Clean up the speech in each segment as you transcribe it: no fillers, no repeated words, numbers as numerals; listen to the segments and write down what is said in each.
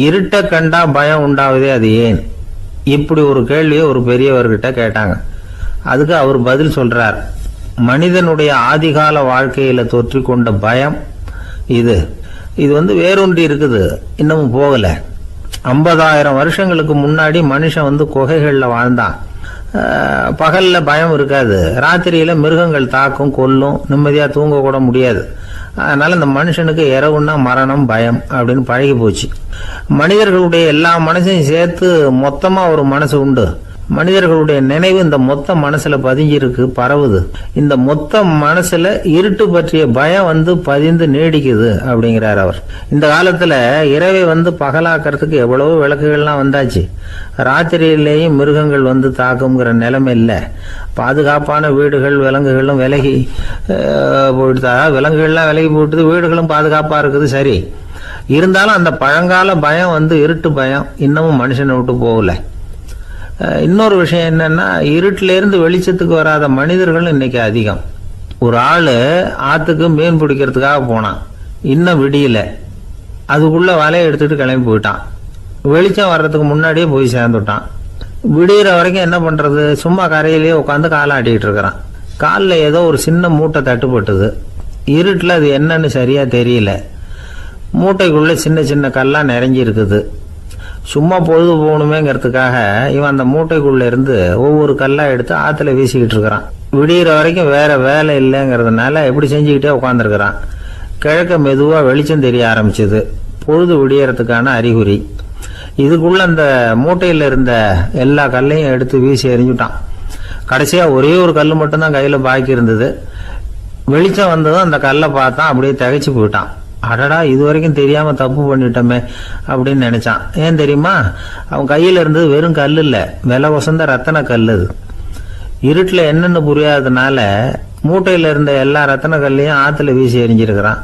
இருட்ட கண்டா பயம் உண்டாவதே அது ஏன்? இப்படி ஒரு கேள்வியை ஒரு பெரியவர்கிட்ட கேட்டாங்க. அதுக்கு அவர் பதில் சொல்றார். மனிதனுடைய ஆதிகால வாழ்க்கையில தொற்றி கொண்ட பயம் இது இது வேரூன்றி இருக்குது, இன்னமும் போகல. 50,000 வருஷங்களுக்கு முன்னாடி மனுஷன் குகைகள்ல வாழ்ந்தான். பகல்ல பயம் இருக்காது, ராத்திரியில மிருகங்கள் தாக்கும், கொல்லும், நிம்மதியா தூங்க கூட முடியாது. அதனால இந்த மனுஷனுக்கு இரவுன்னா மரணம், பயம் அப்படின்னு பழகி போச்சு. மனிதர்களுடைய எல்லா மனசையும் சேர்த்து மொத்தமா ஒரு மனசு உண்டு. மனிதர்களுடைய நினைவு இந்த மொத்த மனசுல பதிஞ்சிருக்கு, பரவுது. இந்த மொத்த மனசுல இருட்டு பற்றிய பயம் பதிந்து நீடிக்குது அப்படிங்கிறார் அவர். இந்த காலத்துல இரவை பகலாக்கிறதுக்கு எவ்வளவோ விளக்குகள்லாம் வந்தாச்சு. ராத்திரியிலேயும் மிருகங்கள் தாக்குங்கிற நிலைமை இல்லை. பாதுகாப்பான வீடுகள், விலங்குகளும் விலகி போயிட்டு, விலங்குகள்லாம் விலகி போயிட்டு, வீடுகளும் பாதுகாப்பா இருக்குது. சரி, இருந்தாலும் அந்த பழங்கால பயம் இருட்டு பயம் இன்னமும் மனுஷனை விட்டு போகல. இன்னொரு விஷயம் என்னன்னா, இருட்டுல இருந்து வெளிச்சத்துக்கு வராத மனிதர்கள் இன்னைக்கு அதிகம். ஒரு ஆளு ஆத்துக்கு மீன் பிடிக்கிறதுக்காக போனான், இன்னும் விடியல. அதுக்குள்ள வலையை எடுத்துட்டு கிளம்பி போயிட்டான். வெளிச்சம் வர்றதுக்கு முன்னாடியே போய் சேர்ந்துட்டான். விடிகிற வரைக்கும் என்ன பண்றது? சும்மா கரையிலேயே உட்காந்து காலாட்டிட்டு இருக்கிறான். காலில் ஏதோ ஒரு சின்ன மூட்டை தட்டுப்பட்டுது. இருட்டில் அது என்னன்னு சரியா தெரியல. மூட்டைக்குள்ள சின்ன சின்ன கல்லா நிறைஞ்சி இருக்குது. சும்மா பொழுது போகணுமேங்கிறதுக்காக இவன் அந்த மூட்டைக்குள்ள இருந்து ஒவ்வொரு கல்லா எடுத்து ஆத்துல வீசிக்கிட்டு இருக்கிறான். விடிகிற வரைக்கும் வேற வேலை இல்லைங்கிறதுனால எப்படி செஞ்சுக்கிட்டே உட்காந்துருக்கிறான். கிழக்க மெதுவா வெளிச்சம் தெரிய ஆரம்பிச்சது. பொழுது விடியறதுக்கான அறிகுறி. இதுக்குள்ள அந்த மூட்டையில இருந்த எல்லா கல்லையும் எடுத்து வீசி எறிஞ்சுட்டான். கடைசியா ஒரே ஒரு கல் மட்டும்தான் கையில பாக்கி இருந்தது. வெளிச்சம் வந்ததும் அந்த கல்லை பார்த்தான், அப்படியே திகைச்சு போயிட்டான். அடடா, இது வரைக்கும் தெரியாம தப்பு பண்ணிட்டோமே அப்படின்னு நினைச்சான். ஏன் தெரியுமா? அவன் கையில இருந்தது வெறும் கல் இல்ல, விலை வசந்த ரத்தன கல். அது இருட்டுல என்னன்னு புரியாததுனால மூட்டையில இருந்த எல்லா ரத்தன கல்லையும் ஆத்துல வீசி எறிஞ்சிருக்கிறான்.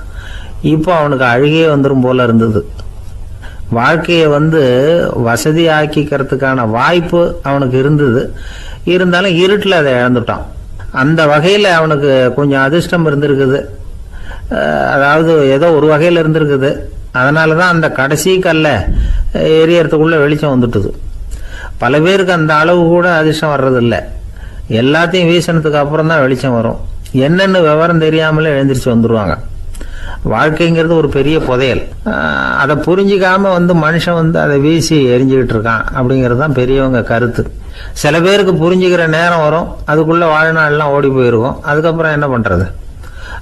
இப்போ அவனுக்கு அழுகையே வந்துடும் போல இருந்தது. வாழ்க்கையை வசதி ஆக்கிக்கிறதுக்கான வாய்ப்பு அவனுக்கு இருந்தது. இருந்தாலும் இருட்டுல அதை இழந்துட்டான். அந்த வகையில அவனுக்கு கொஞ்சம் அதிர்ஷ்டம் இருந்திருக்குது. அதாவது ஏதோ ஒரு வகையில் இருந்திருக்குது. அதனாலதான் அந்த கடைசி கல்ல எரியறதுக்குள்ள வெளிச்சம் வந்துட்டுது. பல பேருக்கு அந்த அளவு கூட அதிர்ஷ்டம் வர்றதில்லை. எல்லாத்தையும் வீசினதுக்கு அப்புறம் தான் வெளிச்சம் வரும். என்னன்னு விவரம் தெரியாமலே எழுந்திரிச்சு வந்துருவாங்க. வாழ்க்கைங்கிறது ஒரு பெரிய புதையல். அதை புரிஞ்சிக்காம மனுஷன் அதை வீசி எரிஞ்சுக்கிட்டு இருக்கான் அப்படிங்கிறது தான் பெரியவங்க கருத்து. சில பேருக்கு புரிஞ்சுக்கிற நேரம் வரும், அதுக்குள்ள வாழ்நாள்லாம் ஓடி போயிருக்கும். அதுக்கப்புறம் என்ன பண்றது?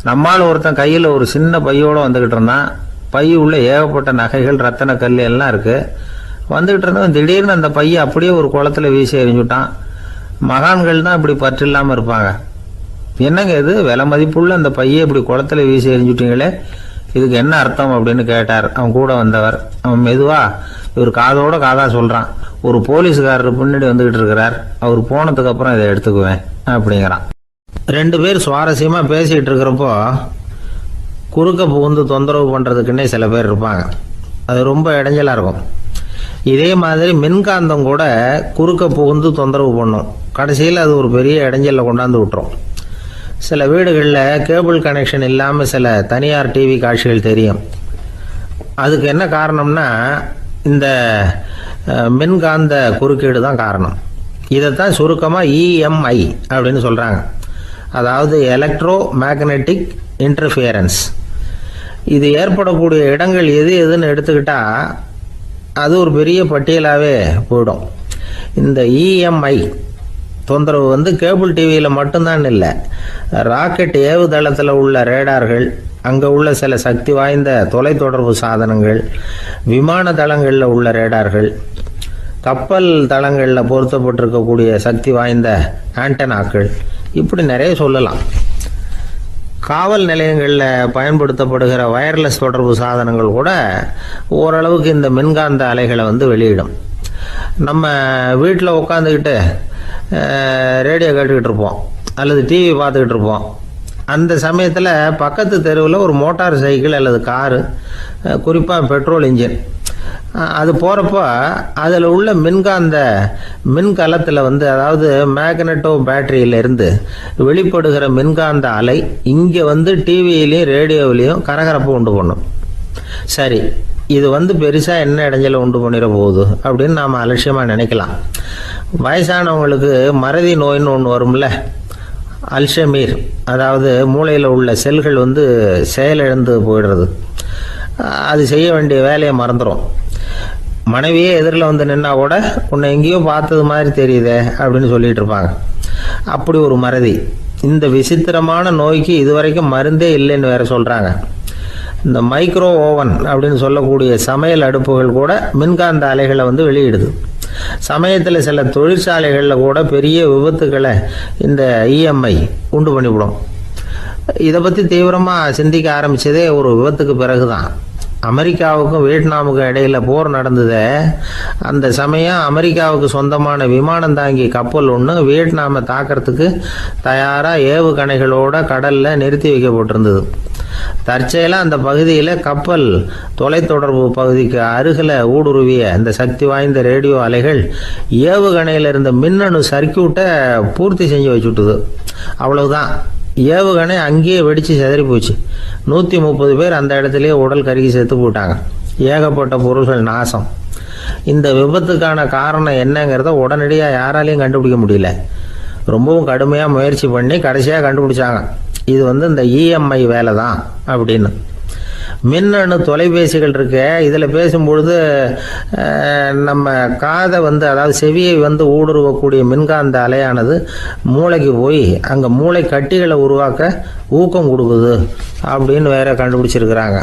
நம்மால் ஒருத்தன் கையில் ஒரு சின்ன பையோட வந்துகிட்டு இருந்தான். பை உள்ள ஏகப்பட்ட நகைகள், ரத்தன கல் எல்லாம் இருக்கு. வந்துகிட்டு இருந்தவன் திடீர்னு அந்த பையை அப்படியே ஒரு குளத்துல வீசி எறிஞ்சுட்டான். மகான்கள் தான் இப்படி பற்று இல்லாம இருப்பாங்க. என்னங்க இது, விலை மதிப்புள்ள அந்த பையை இப்படி குளத்துல வீசி எறிஞ்சுட்டீங்களே, இதுக்கு என்ன அர்த்தம் அப்படின்னு கேட்டார் அவன் கூட வந்தவர். அவன் மெதுவா இவர் காதோட காதா சொல்றான். ஒரு போலீஸ்காரர் பின்னாடி வந்துகிட்டு இருக்கிறார், அவர் போனதுக்கு அப்புறம் இதை எடுத்துக்குவேன் அப்படிங்கிறான். 2 பேர் சுவாரஸ்யமா பேசிட்டு இருக்கிறப்போ குறுக்க புகுந்து தொந்தரவு பண்றதுக்குன்னே சில பேர் இருப்பாங்க. அது ரொம்ப இடைஞ்சலா இருக்கும். இதே மாதிரி மின்காந்தம் கூட குறுக்க புகுந்து தொந்தரவு பண்ணும். கடைசியில் அது ஒரு பெரிய இடைஞ்சல கொண்டாந்து விட்டுரும். சில வீடுகளில் கேபிள் கனெக்ஷன் இல்லாமல் சில தனியார் டிவி காட்சிகள் தெரியும். அதுக்கு என்ன காரணம்னா இந்த மின்காந்த குறுக்கீடு தான் காரணம். இதைத்தான் சுருக்கமாக EMI அப்படின்னு சொல்றாங்க. அதாவது எலக்ட்ரோ மேக்னெட்டிக் இன்டர்ஃபியரன்ஸ். இது ஏற்படக்கூடிய இடங்கள் எது எதுன்னு எடுத்துக்கிட்டா அது ஒரு பெரிய பட்டியலாகவே போயிடும். இந்த EMI தொந்தரவு கேபிள் டிவியில் மட்டும்தான் இல்லை, ராக்கெட் ஏவுதளத்தில் உள்ள ரேடார்கள், அங்கே உள்ள சில சக்தி வாய்ந்த தொலைத்தொடர்பு சாதனங்கள், விமான தளங்களில் உள்ள ரேடார்கள், கப்பல் தளங்களில் பொருத்தப்பட்டிருக்கக்கூடிய சக்தி வாய்ந்த ஆண்டனாக்கள், இப்படி நிறைய சொல்லலாம். காவல் நிலையங்களில் பயன்படுத்தப்படுகிற வயர்லெஸ் தொடர்பு சாதனங்கள் கூட ஓரளவுக்கு இந்த மின்காந்த அலைகளை வெளியிடும். நம்ம வீட்டில் உட்காந்துக்கிட்டு ரேடியோ கேட்டுக்கிட்டு இருப்போம் அல்லது டிவி பார்த்துக்கிட்டு இருப்போம். அந்த சமயத்தில் பக்கத்து தெருவில் ஒரு மோட்டார் சைக்கிள் அல்லது காரு, குறிப்பாக பெட்ரோல் இன்ஜின், அது போகிறப்போ அதில் உள்ள மின்கலத்தில் அதாவது மேக்னட்டோ பேட்டரியிலிருந்து வெளிப்படுகிற மின்காந்த அலை இங்கே டிவியிலையும் ரேடியோவிலையும் கரகரப்பு உண்டு பண்ணும். சரி, இது வந்து பெருசாக என்ன இடைஞ்சலை உண்டு பண்ணிட போகுது அப்படின்னு நாம் அலட்சியமாக நினைக்கலாம். வயசானவங்களுக்கு மறதி நோயின்னு ஒன்று வரும்ல, அல்ஷமீர், அதாவது மூளையில் உள்ள செல்கள் வந்து செயலிழந்து போயிடுறது. அது செய்ய வேண்டிய வேலையை மறந்துடும். மனைவியே எதிரில் வந்து நின்னா கூட உன்னை எங்கேயோ பார்த்தது மாதிரி தெரியுதே அப்படின்னு சொல்லிட்டு இருப்பாங்க. அப்படி ஒரு மறதி. இந்த விசித்திரமான நோய்க்கு இதுவரைக்கும் மருந்தே இல்லைன்னு வேற சொல்கிறாங்க. இந்த மைக்ரோ ஓவன் அப்படின்னு சொல்லக்கூடிய சமையல் அடுப்புகள் கூட மின்காந்த அலைகளை வந்து வெளியிடுது. சமயத்தில் சில தொழிற்சாலைகளில் கூட பெரிய விபத்துக்களை இந்த இஎம்ஐ உண்டு பண்ணிவிடும். இதை பற்றி தீவிரமாக சிந்திக்க ஆரம்பித்ததே ஒரு விபத்துக்கு பிறகு தான். அமெரிக்காவுக்கும் வியட்நாமுக்கும் இடையில போர் நடந்தது. அந்த சமயம் அமெரிக்காவுக்கு சொந்தமான விமானம் தாங்கி கப்பல் ஒன்று வியட்நாமை தாக்கிறதுக்கு தயாராக ஏவுகணைகளோட கடலில் நிறுத்தி வைக்கப்பட்டிருந்தது. தற்செயலாக அந்த பகுதியில் கப்பல் தொலைத்தொடர்பு பகுதிக்கு அருகில் ஊடுருவிய அந்த சக்தி வாய்ந்த ரேடியோ அலைகள் ஏவுகணையில் இருந்த மின்னணு சர்க்கியூட்டை பூர்த்தி செஞ்சு வச்சுட்டுது. அவ்வளவுதான், ஏவுகணை அங்கேயே வெடித்து சிதறி போச்சு. 130 பேர் அந்த இடத்துலயே உடல் கருகி செத்து போட்டாங்க. ஏகப்பட்ட பொருள்கள் நாசம். இந்த விபத்துக்கான காரணம் என்னங்கிறத உடனடியாக யாராலையும் கண்டுபிடிக்க முடியல. ரொம்பவும் கடுமையாக முயற்சி பண்ணி கடைசியாக கண்டுபிடிச்சாங்க, இது வந்து இந்த இஎம்ஐ வேலை தான் அப்படின்னு. மின்னணு தொலைபேசிகள் இருக்கு, இதில் பேசும்பொழுது நம்ம காதை வந்து, அதாவது செவியை வந்து ஊடுருவக்கூடிய மின்காந்த அலையானது மூளைக்கு போய் அங்கே மூளை கட்டிகளை உருவாக்க ஊக்கம் கொடுக்குது அப்படின்னு வேற கண்டுபிடிச்சிருக்கிறாங்க.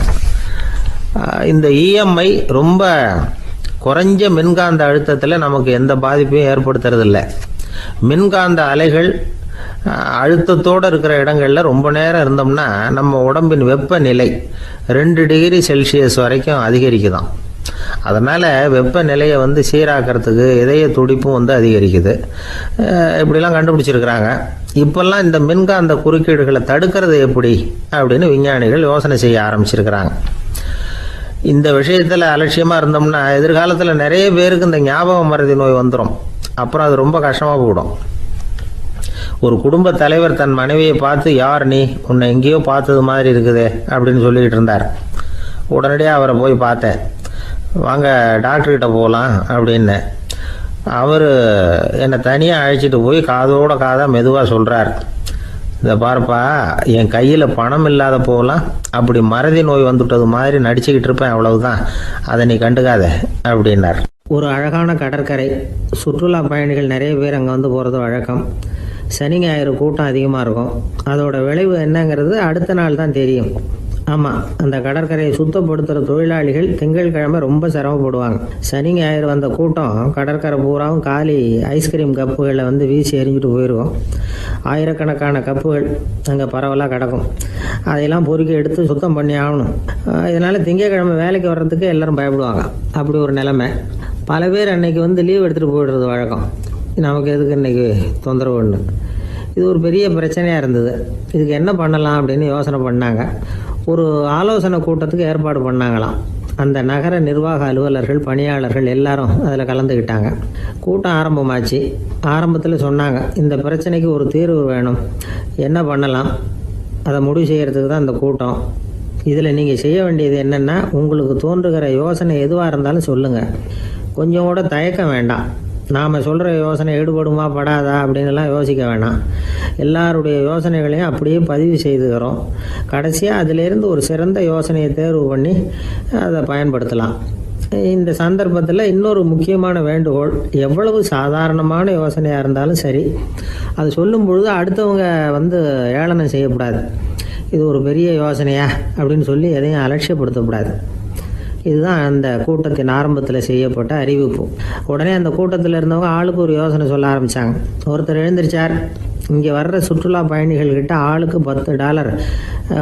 இந்த இஎம்ஐ ரொம்ப குறைஞ்ச மின்காந்த அழுத்தத்தில் நமக்கு எந்த பாதிப்பையும் ஏற்படுத்துறதில்லை. மின்காந்த அலைகள் அழுத்தத்தோடு இருக்கிற இடங்களில் ரொம்ப நேரம் இருந்தோம்னா நம்ம உடம்பின் வெப்பநிலை 2 டிகிரி செல்சியஸ் வரைக்கும் அதிகரிக்குதாம். அதனால் வெப்பநிலையை வந்து சீராக்கிறதுக்கு இதய துடிப்பும் வந்து அதிகரிக்குது. இப்படிலாம் கண்டுபிடிச்சிருக்கிறாங்க. இப்போல்லாம் இந்த மின்காந்த குறுக்கீடுகளை தடுக்கிறது எப்படி அப்படின்னு விஞ்ஞானிகள் யோசனை செய்ய ஆரம்பிச்சிருக்கிறாங்க. இந்த விஷயத்தில் அலட்சியமாக இருந்தோம்னா எதிர்காலத்தில் நிறைய பேருக்கு இந்த ஞாபக மறதி நோய் வந்துடும். அப்புறம் அது ரொம்ப கஷ்டமாக போயிடும். ஒரு குடும்ப தலைவர் தன் மனைவியை பார்த்து, யார் நீ, உன்னை எங்கேயோ பார்த்தது மாதிரி இருக்குதே அப்படின்னு சொல்லிக்கிட்டு இருந்தார். உடனடியாக அவரை போய் பார்த்தேன். வாங்க டாக்டர்கிட்ட போகலாம் அப்படின்னு. அவர் என்னை தனியாக அழைச்சிட்டு போய் காதோட காதாக மெதுவாக சொல்கிறார், இதை பாருப்பா, என் கையில் பணம் இல்லாத போகலாம் அப்படி மறதி நோய் வந்துட்டது மாதிரி நடிச்சுக்கிட்டு இருப்பேன், அவ்வளவுதான், அதை நீ கண்டுக்காத அப்படின்னார். ஒரு அழகான கடற்கரை. சுற்றுலா பயணிகள் நிறைய பேர் அங்கே வந்து போகிறது வழக்கம். சனி ஞாயிறு கூட்டம் அதிகமாக இருக்கும். அதோட விளைவு என்னங்கிறது அடுத்த நாள் தான் தெரியும். ஆமாம், அந்த கடற்கரையை சுத்தப்படுத்துகிற தொழிலாளிகள் திங்கட்கிழமை ரொம்ப சிரமப்படுவாங்க. சனி ஞாயிறு வந்த கூட்டம் கடற்கரை பூராவும் காலி ஐஸ்கிரீம் கப்புகளை வந்து வீசி எறிஞ்சிட்டு போயிடுவோம். ஆயிரக்கணக்கான கப்புகள் அங்கே பரவலாக கிடக்கும். அதையெல்லாம் பொறுக்கி எடுத்து சுத்தம் பண்ணி ஆகணும். இதனால் திங்கட்கிழமை வேலைக்கு வர்றதுக்கு எல்லோரும் பயப்படுவாங்க. அப்படி ஒரு நிலைமை. பல பேர் அன்னைக்கு வந்து லீவ் எடுத்துகிட்டு போயிடுறது வழக்கம். நமக்கு எதுக்கு இன்றைக்கி தொந்தரவுன்னு. இது ஒரு பெரிய பிரச்சனையாக இருந்தது. இதுக்கு என்ன பண்ணலாம் அப்படின்னு யோசனை பண்ணாங்க. ஒரு ஆலோசனை கூட்டத்துக்கு ஏற்பாடு பண்ணாங்களாம். அந்த நகர நிர்வாக அலுவலர்கள், பணியாளர்கள் எல்லாரும் அதில் கலந்துக்கிட்டாங்க. கூட்டம் ஆரம்பமாச்சு. ஆரம்பத்தில் சொன்னாங்க, இந்த பிரச்சனைக்கு ஒரு தீர்வு வேணும், என்ன பண்ணலாம், அதை முடிவு செய்கிறதுக்கு தான் இந்த கூட்டம். இதில் நீங்கள் செய்ய வேண்டியது என்னென்னா, உங்களுக்கு தோன்றுகிற யோசனை எதுவாக இருந்தாலும் சொல்லுங்கள். கொஞ்சம் கூட தயக்கம் வேண்டாம். நாம் சொல்கிற யோசனை ஈடுபடுமா படாதா அப்படின்லாம் யோசிக்க வேணாம். எல்லாருடைய யோசனைகளையும் அப்படியே பதிவு செய்துக்கிறோம். கடைசியாக அதிலேருந்து ஒரு சிறந்த யோசனையை தேர்வு பண்ணி அதை பயன்படுத்தலாம். இந்த சந்தர்ப்பத்தில் இன்னொரு முக்கியமான வேண்டுகோள், எவ்வளவு சாதாரணமான யோசனையாக இருந்தாலும் சரி, அது சொல்லும் பொழுது அடுத்தவங்க வந்து ஏளனம் செய்யக்கூடாது. இது ஒரு பெரிய யோசனையா அப்படின்னு சொல்லி எதையும் அலட்சியப்படுத்தக்கூடாது. இதுதான் அந்த கூட்டத்தின் ஆரம்பத்தில் செய்யப்பட்ட அறிவிப்பு. உடனே அந்த கூட்டத்தில் இருந்தவங்க ஆளுக்கு ஒரு யோசனை சொல்ல ஆரம்பித்தாங்க. ஒருத்தர் எழுந்திருச்சார், இங்கே வர்ற சுற்றுலா பயணிகள்கிட்ட ஆளுக்கு $10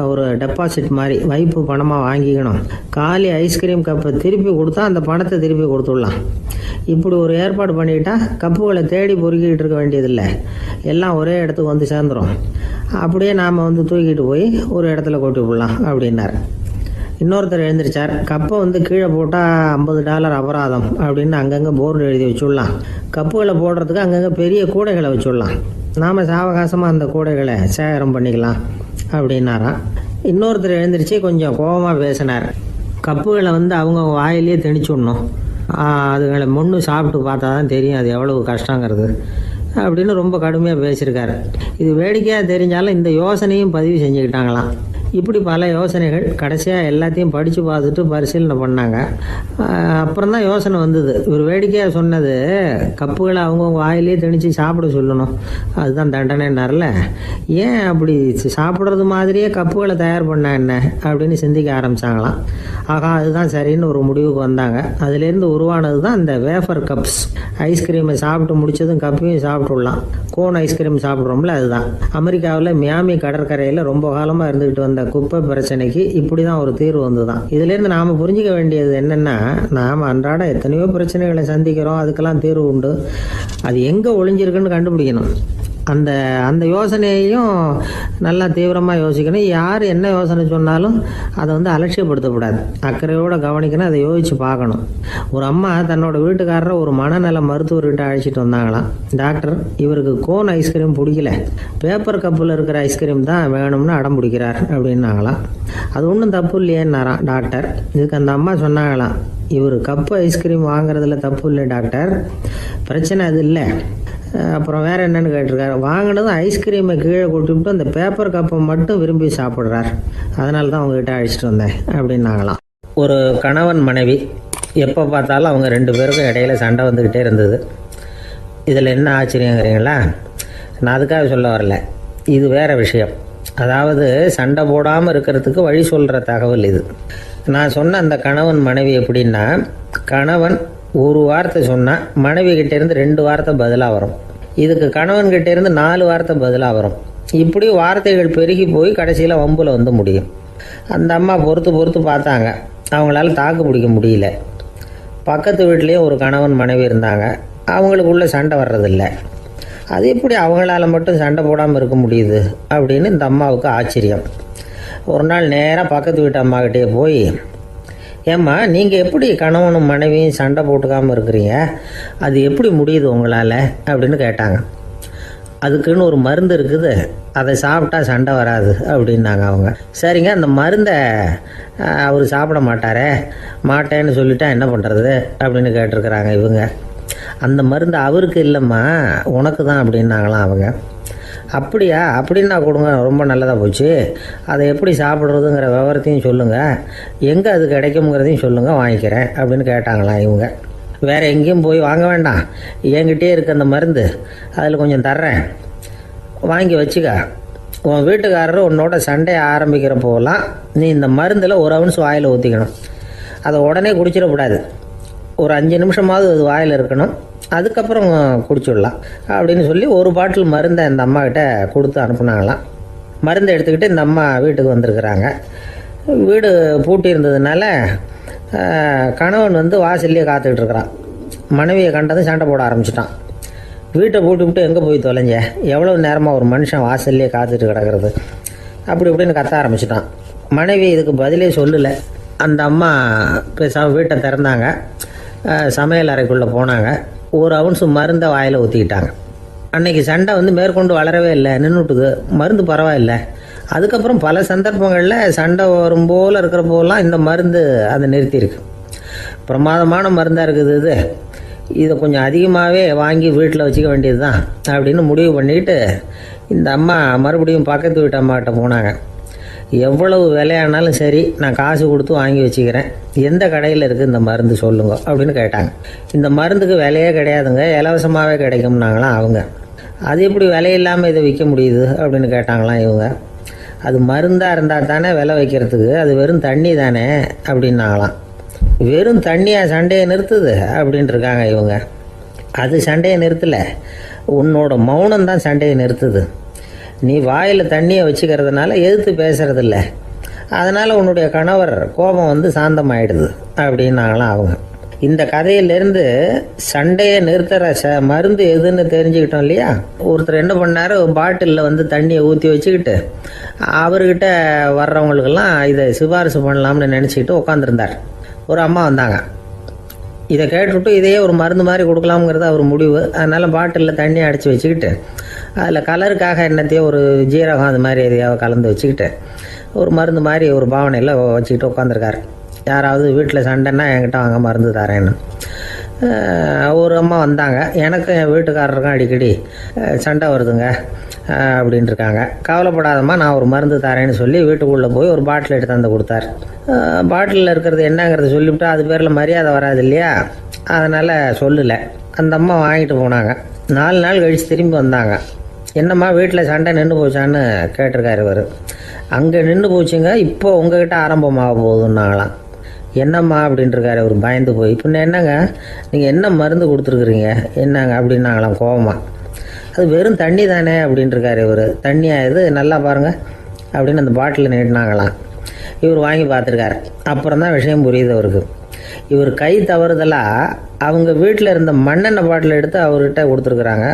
ஒரு டெபாசிட் மாதிரி வைப்பு பணமாக வாங்கிக்கணும். காலி ஐஸ்கிரீம் கப்பை திருப்பி கொடுத்தா அந்த பணத்தை திருப்பி கொடுத்துடலாம். இப்படி ஒரு ஏற்பாடு பண்ணிக்கிட்டால் கப்புகளை தேடி பொறுக்கிக்கிட்டு இருக்க வேண்டியதில்லை, எல்லாம் ஒரே இடத்துக்கு வந்து சேர்ந்துடும். அப்படியே நாம் வந்து தூக்கிட்டு போய் ஒரு இடத்துல கொட்டி விடலாம் அப்படின்னார். இன்னொருத்தர் எழுந்திரிச்சார், கப்பை வந்து கீழே போட்டால் $50 அபராதம் அப்படின்னு அங்கங்கே போர்டு எழுதி வச்சுடலாம். கப்புகளை போடுறதுக்கு அங்கங்கே பெரிய கூடைகளை வச்சுடலாம். நாம் சாவகாசமாக அந்த கூடைகளை சேகரம் பண்ணிக்கலாம் அப்படின்னாராம். இன்னொருத்தர் எழுந்திரிச்சு கொஞ்சம் கோபமாக பேசினார், கப்புகளை வந்து அவங்க வாயிலேயே திணிச்சுடணும். அதுகளை முன்னு சாப்பிட்டு பார்த்தா தான் தெரியும் அது எவ்வளவு கஷ்டங்கிறது அப்படின்னு ரொம்ப கடுமையாக பேசியிருக்காரு. இது வேடிக்கையாக தெரிஞ்சாலும் இந்த யோசனையும் பதிவு செஞ்சுக்கிட்டாங்களாம். இப்படி பல யோசனைகள் கடைசியாக எல்லாத்தையும் படித்து பார்த்துட்டு பரிசீலனை பண்ணாங்க. அப்புறம் தான் யோசனை வந்தது. இவர் வேடிக்கையாக சொன்னது கப்புகளை அவங்கவுங்க வாயிலே திணிச்சு சாப்பிட சொல்லணும், அதுதான் தண்டனைன்னார்ல. ஏன் அப்படி சாப்பிட்றது மாதிரியே கப்புகளை தயார் பண்ண என்ன அப்படின்னு சிந்திக்க ஆரம்பித்தாங்களாம். ஆகா, அதுதான் சரின்னு ஒரு முடிவுக்கு வந்தாங்க. அதுலேருந்து உருவானது தான் இந்த வேஃபர் கப்ஸ். ஐஸ்கிரீமை சாப்பிட்டு முடிச்சதும் கப்பையும் சாப்பிட்டுடலாம். கோன் ஐஸ்கிரீம் சாப்பிட்றோம்ல, அதுதான். அமெரிக்காவில் மியாமி கடற்கரையில் ரொம்ப காலமாக இருந்துக்கிட்டு வந்த குப்பை பிரச்சனைக்கு இப்படி தான் ஒரு தீர்வு வந்துதான். இதுலேருந்து நாம் புரிஞ்சிக்க வேண்டியது என்னென்னா, நாம் அன்றாட எத்தனையோ பிரச்சனைகளை சந்திக்கிறோம், அதுக்கெல்லாம் தீர்வு உண்டு. அது எங்கே ஒளிஞ்சிருக்குன்னு கண்டுபிடிக்கணும். அந்த அந்த யோசனையையும் நல்லா தீவிரமாக யோசிக்கணும். யார் என்ன யோசனை சொன்னாலும் அதை வந்து அலட்சியப்படுத்தக்கூடாது. அக்கறையோடு கவனிக்கணும், அதை யோசித்து பார்க்கணும். ஒரு அம்மா தன்னோட வீட்டுக்காரரை ஒரு மனநல மருத்துவர்கிட்ட அழைச்சிட்டு வந்தாங்களாம். டாக்டர், இவருக்கு கோன் ஐஸ்கிரீம் பிடிக்கல, பேப்பர் கப்பில் இருக்கிற ஐஸ்கிரீம் தான் வேணும்னு அடம் பிடிக்கிறார் அப்படின்னாங்களாம். அது ஒன்றும் தப்பு இல்லையேன்னாராம் டாக்டர். இதுக்கு அந்த அம்மா சொன்னாங்களாம், இவர் கப்பு ஐஸ்கிரீம் வாங்குறதுல தப்பு இல்லை டாக்டர், பிரச்சனை அது இல்லை. அப்புறம் வேறு என்னென்னு கேட்டிருக்காரு. வாங்கினதும் ஐஸ்கிரீமை கீழே கொட்டிவிட்டு அந்த பேப்பர் கப்பை மட்டும் விரும்பி சாப்பிட்றார், அதனால தான் அவங்ககிட்ட அழைச்சிட்டு வந்தேன் அப்படின்னாங்களாம். ஒரு கணவன் மனைவி எப்போ பார்த்தாலும் அவங்க 2 பேருக்கும் இடையில சண்டை வந்துக்கிட்டே இருந்தது. இதில் என்ன ஆச்சரியங்கிறீங்களா? நான் அதுக்காக சொல்ல வரல, இது வேறு விஷயம். அதாவது சண்டை போடாமல் இருக்கிறதுக்கு வழி சொல்கிற தகவல் இது. நான் சொன்ன அந்த கணவன் மனைவி எப்படின்னா, கணவன் ஒரு வார்த்தை சொன்னால் மனைவி கிட்டேருந்து 2 வார்த்தை பதிலாக வரும். இதுக்கு கணவன்கிட்ட இருந்து 4 வார்த்தை பதிலாக வரும். இப்படி வார்த்தைகள் பெருகி போய் கடைசியில் வம்பில் வந்து முடியும். அந்த அம்மா பொறுத்து பார்த்தாங்க, அவங்களால தாக்கு பிடிக்க முடியல. பக்கத்து வீட்லேயும் ஒரு கணவன் மனைவி இருந்தாங்க, அவங்களுக்குள்ள சண்டை வர்றதில்லை. அது எப்படி அவங்களால மட்டும் சண்டை போடாமல் இருக்க முடியுது அப்படின்னு இந்த அம்மாவுக்கு ஆச்சரியம். ஒரு நாள் நேராக பக்கத்து வீட்டு அம்மாக்கிட்டே போய், ஏம்மா, நீங்கள் எப்படி கணவனும் மனைவியும் சண்டை போட்டுக்காமல் இருக்கிறீங்க, அது எப்படி முடியுது உங்களால் அப்படின்னு கேட்டாங்க. அதுக்குன்னு ஒரு மருந்து இருக்குது, அதை சாப்பிட்டா சண்டை வராது அப்படின்னாங்க அவங்க. சரிங்க, அந்த மருந்தை அவர் சாப்பிட மாட்டேன்னு சொல்லிட்டா என்ன பண்ணுறது அப்படின்னு கேட்டிருக்கிறாங்க இவங்க. அந்த மருந்து அவருக்கு இல்லைம்மா, உனக்கு தான் அப்படின்னாங்களாம் அவங்க. அப்படியா, அப்படின்னா கொடுங்க, ரொம்ப நல்லதாக போச்சு. அதை எப்படி சாப்பிட்றதுங்கிற விவரத்தையும் சொல்லுங்கள், எங்கே அது கிடைக்குங்கிறதையும் சொல்லுங்கள், வாங்கிக்கிறேன் அப்படின்னு கேட்டாங்களாம் இவங்க. வேறு எங்கேயும் போய் வாங்க வேண்டாம், என்கிட்டே இருக்க அந்த மருந்து அதில் கொஞ்சம் தர்றேன், வாங்கி வச்சுக்க. உன் வீட்டுக்காரர் உன்னோட சண்டையை ஆரம்பிக்கிற போகலாம் நீ இந்த மருந்தில் 1 ounce வாயில் ஊற்றிக்கணும். அதை உடனே குடிச்சிடக்கூடாது, ஒரு 5 நிமிஷமாவது அது வாயில் இருக்கணும், அதுக்கப்புறம் குடிச்சிடலாம் அப்படின்னு சொல்லி ஒரு பாட்டில் மருந்தை இந்த அம்மாக்கிட்ட கொடுத்து அனுப்புனாங்களாம். மருந்தை எடுத்துக்கிட்டு இந்த அம்மா வீட்டுக்கு வந்திருக்கிறாங்க. வீடு பூட்டி இருந்ததுனால கணவன் வந்து வாசல்லையே காத்துக்கிட்டு இருக்கிறான். மனைவியை கண்டதும் சண்டை போட ஆரம்பிச்சிட்டான். வீட்டை பூட்டி எங்கே போய் தொலைஞ்ச, எவ்வளோ நேரமாக ஒரு மனுஷன் வாசல்லையே காத்துட்டு கிடக்கிறது அப்படி இப்படின்னு கத்த ஆரம்பிச்சிட்டான். மனைவி இதுக்கு பதிலே சொல்லலை. அந்த அம்மா பேசாமல் வீட்டை திறந்தாங்க, சமையல் அறைக்குள்ளே போனாங்க, 1 ounce மருந்தை வாயில் ஊற்றிக்கிட்டாங்க. அன்னைக்கு சண்டை வந்து மேற்கொண்டு வளரவே இல்லை, நின்றுட்டுது. மருந்து பரவாயில்லை. அதுக்கப்புறம் பல சந்தர்ப்பங்களில் சண்டை வரும் போல் இருக்கிற போலாம் இந்த மருந்து அதை நிறுத்தியிருக்கு. பிரமாதமான மருந்தாக இருக்குது இதை கொஞ்சம் அதிகமாகவே வாங்கி வீட்டில் வச்சுக்க வேண்டியது தான் அப்படின்னு முடிவு பண்ணிட்டு இந்த அம்மா மறுபடியும் பக்கத்து வீட்டு அம்மாக்கிட்ட போனாங்க. எவ்வளவு விலையானாலும் சரி, நான் காசு கொடுத்து வாங்கி வச்சுக்கிறேன், எந்த கடையில் இருக்குது இந்த மருந்து சொல்லுங்க அப்படின்னு கேட்டாங்க. இந்த மருந்துக்கு விலையே கிடையாதுங்க, இலவசமாகவே கிடைக்கும்னாங்களாம் அவங்க. அது எப்படி விலையில்லாமல் இதை விற்க முடியுது அப்படின்னு கேட்டாங்களாம் இவங்க. அது மருந்தாக இருந்தால் தானே விலை வைக்கிறதுக்கு, அது வெறும் தண்ணி தானே அப்படின்னாங்களாம். வெறும் தண்ணியாக சண்டையை நிறுத்துது அப்படின்ட்டு இருக்காங்க இவங்க. அது சண்டையை நிறுத்தலை, உன்னோட மௌனம் தான் சண்டையை நிறுத்துது. நீ வாயில் தண்ணியை வச்சுக்கிறதுனால எதிர்த்து பேசுறதில்ல, அதனால் உன்னுடைய கணவர் கோபம் வந்து சாந்தமாயிடுது அப்படின்னாங்களாம் அவங்க. இந்த கதையிலேருந்து சண்டையை நிறுத்துகிற மருந்து எதுன்னு தெரிஞ்சுக்கிட்டோம் இல்லையா. ஒருத்தர் என்ன பண்ணார், பாட்டிலில் வந்து தண்ணியை ஊற்றி வச்சுக்கிட்டு அவர்கிட்ட வர்றவங்களுக்கெல்லாம் இதை சிபாரிசு பண்ணலாம்னு நினச்சிக்கிட்டு உட்காந்துருந்தார். ஒரு அம்மா வந்தாங்க. இதை கேட்டுவிட்டு இதையே ஒரு மருந்து மாதிரி கொடுக்கலாம்ங்கிறது அவர் முடிவு. அதனால் பாட்டிலில் தண்ணி அடைச்சி வச்சுக்கிட்டு அதில் கலருக்காக என்னத்தையோ ஒரு ஜீரகம் அது மாதிரி எதையாவது கலந்து வச்சுக்கிட்டு ஒரு மருந்து மாதிரி ஒரு பாவனையில் வச்சுக்கிட்டு உட்காந்துருக்காரு. யாராவது வீட்டில் சண்டைன்னா என்கிட்ட வாங்க மருந்து தரேன்னு. ஒரு அம்மா வந்தாங்க, எனக்கும் என் வீட்டுக்காரருக்கும் அடிக்கடி சண்டை வருதுங்க அப்படின்ட்டு இருக்காங்க. கவலைப்படாதம்மா, நான் ஒரு மருந்து தரேன்னு சொல்லி வீட்டுக்குள்ளே போய் ஒரு பாட்டில் எடுத்து வந்து கொடுத்தாரு. பாட்டிலில் இருக்கிறது என்னங்கிறத சொல்லிவிட்டு அது பேரில் மரியாதை வராது இல்லையா, அதனால் சொல்லலை. அந்த அம்மா வாங்கிட்டு போனாங்க. 4 நாள் கழித்து திரும்பி வந்தாங்க. என்னம்மா வீட்டில் சண்டை நின்று போச்சான்னு கேட்டிருக்காரு இவர். அங்கே நின்று போச்சுங்க, இப்போ உங்ககிட்ட ஆரம்பமாக போகுதுன்னாங்களாம். என்னம்மா அப்படின்ட்டுருக்காரு அவர் பயந்து போய். பின்ன என்னங்க, நீங்கள் என்ன மருந்து கொடுத்துருக்குறீங்க என்னங்க அப்படின்னாங்களாம் கோபமாக. அது வெறும் தண்ணி தானே அப்படின்ட்டுருக்காரு இவர். தண்ணியாக இது நல்லா பாருங்கள் அப்படின்னு அந்த பாட்டிலில் நீட்டினாங்களாம். இவர் வாங்கி பார்த்துருக்காரு. அப்புறம் தான் விஷயம் புரியுது அவருக்கு. இவர் கை தவறுதலாக அவங்க வீட்டில் இருந்த மண்ணெண்ணெய் பாட்டில் எடுத்து அவர்கிட்ட கொடுத்துருக்குறாங்க.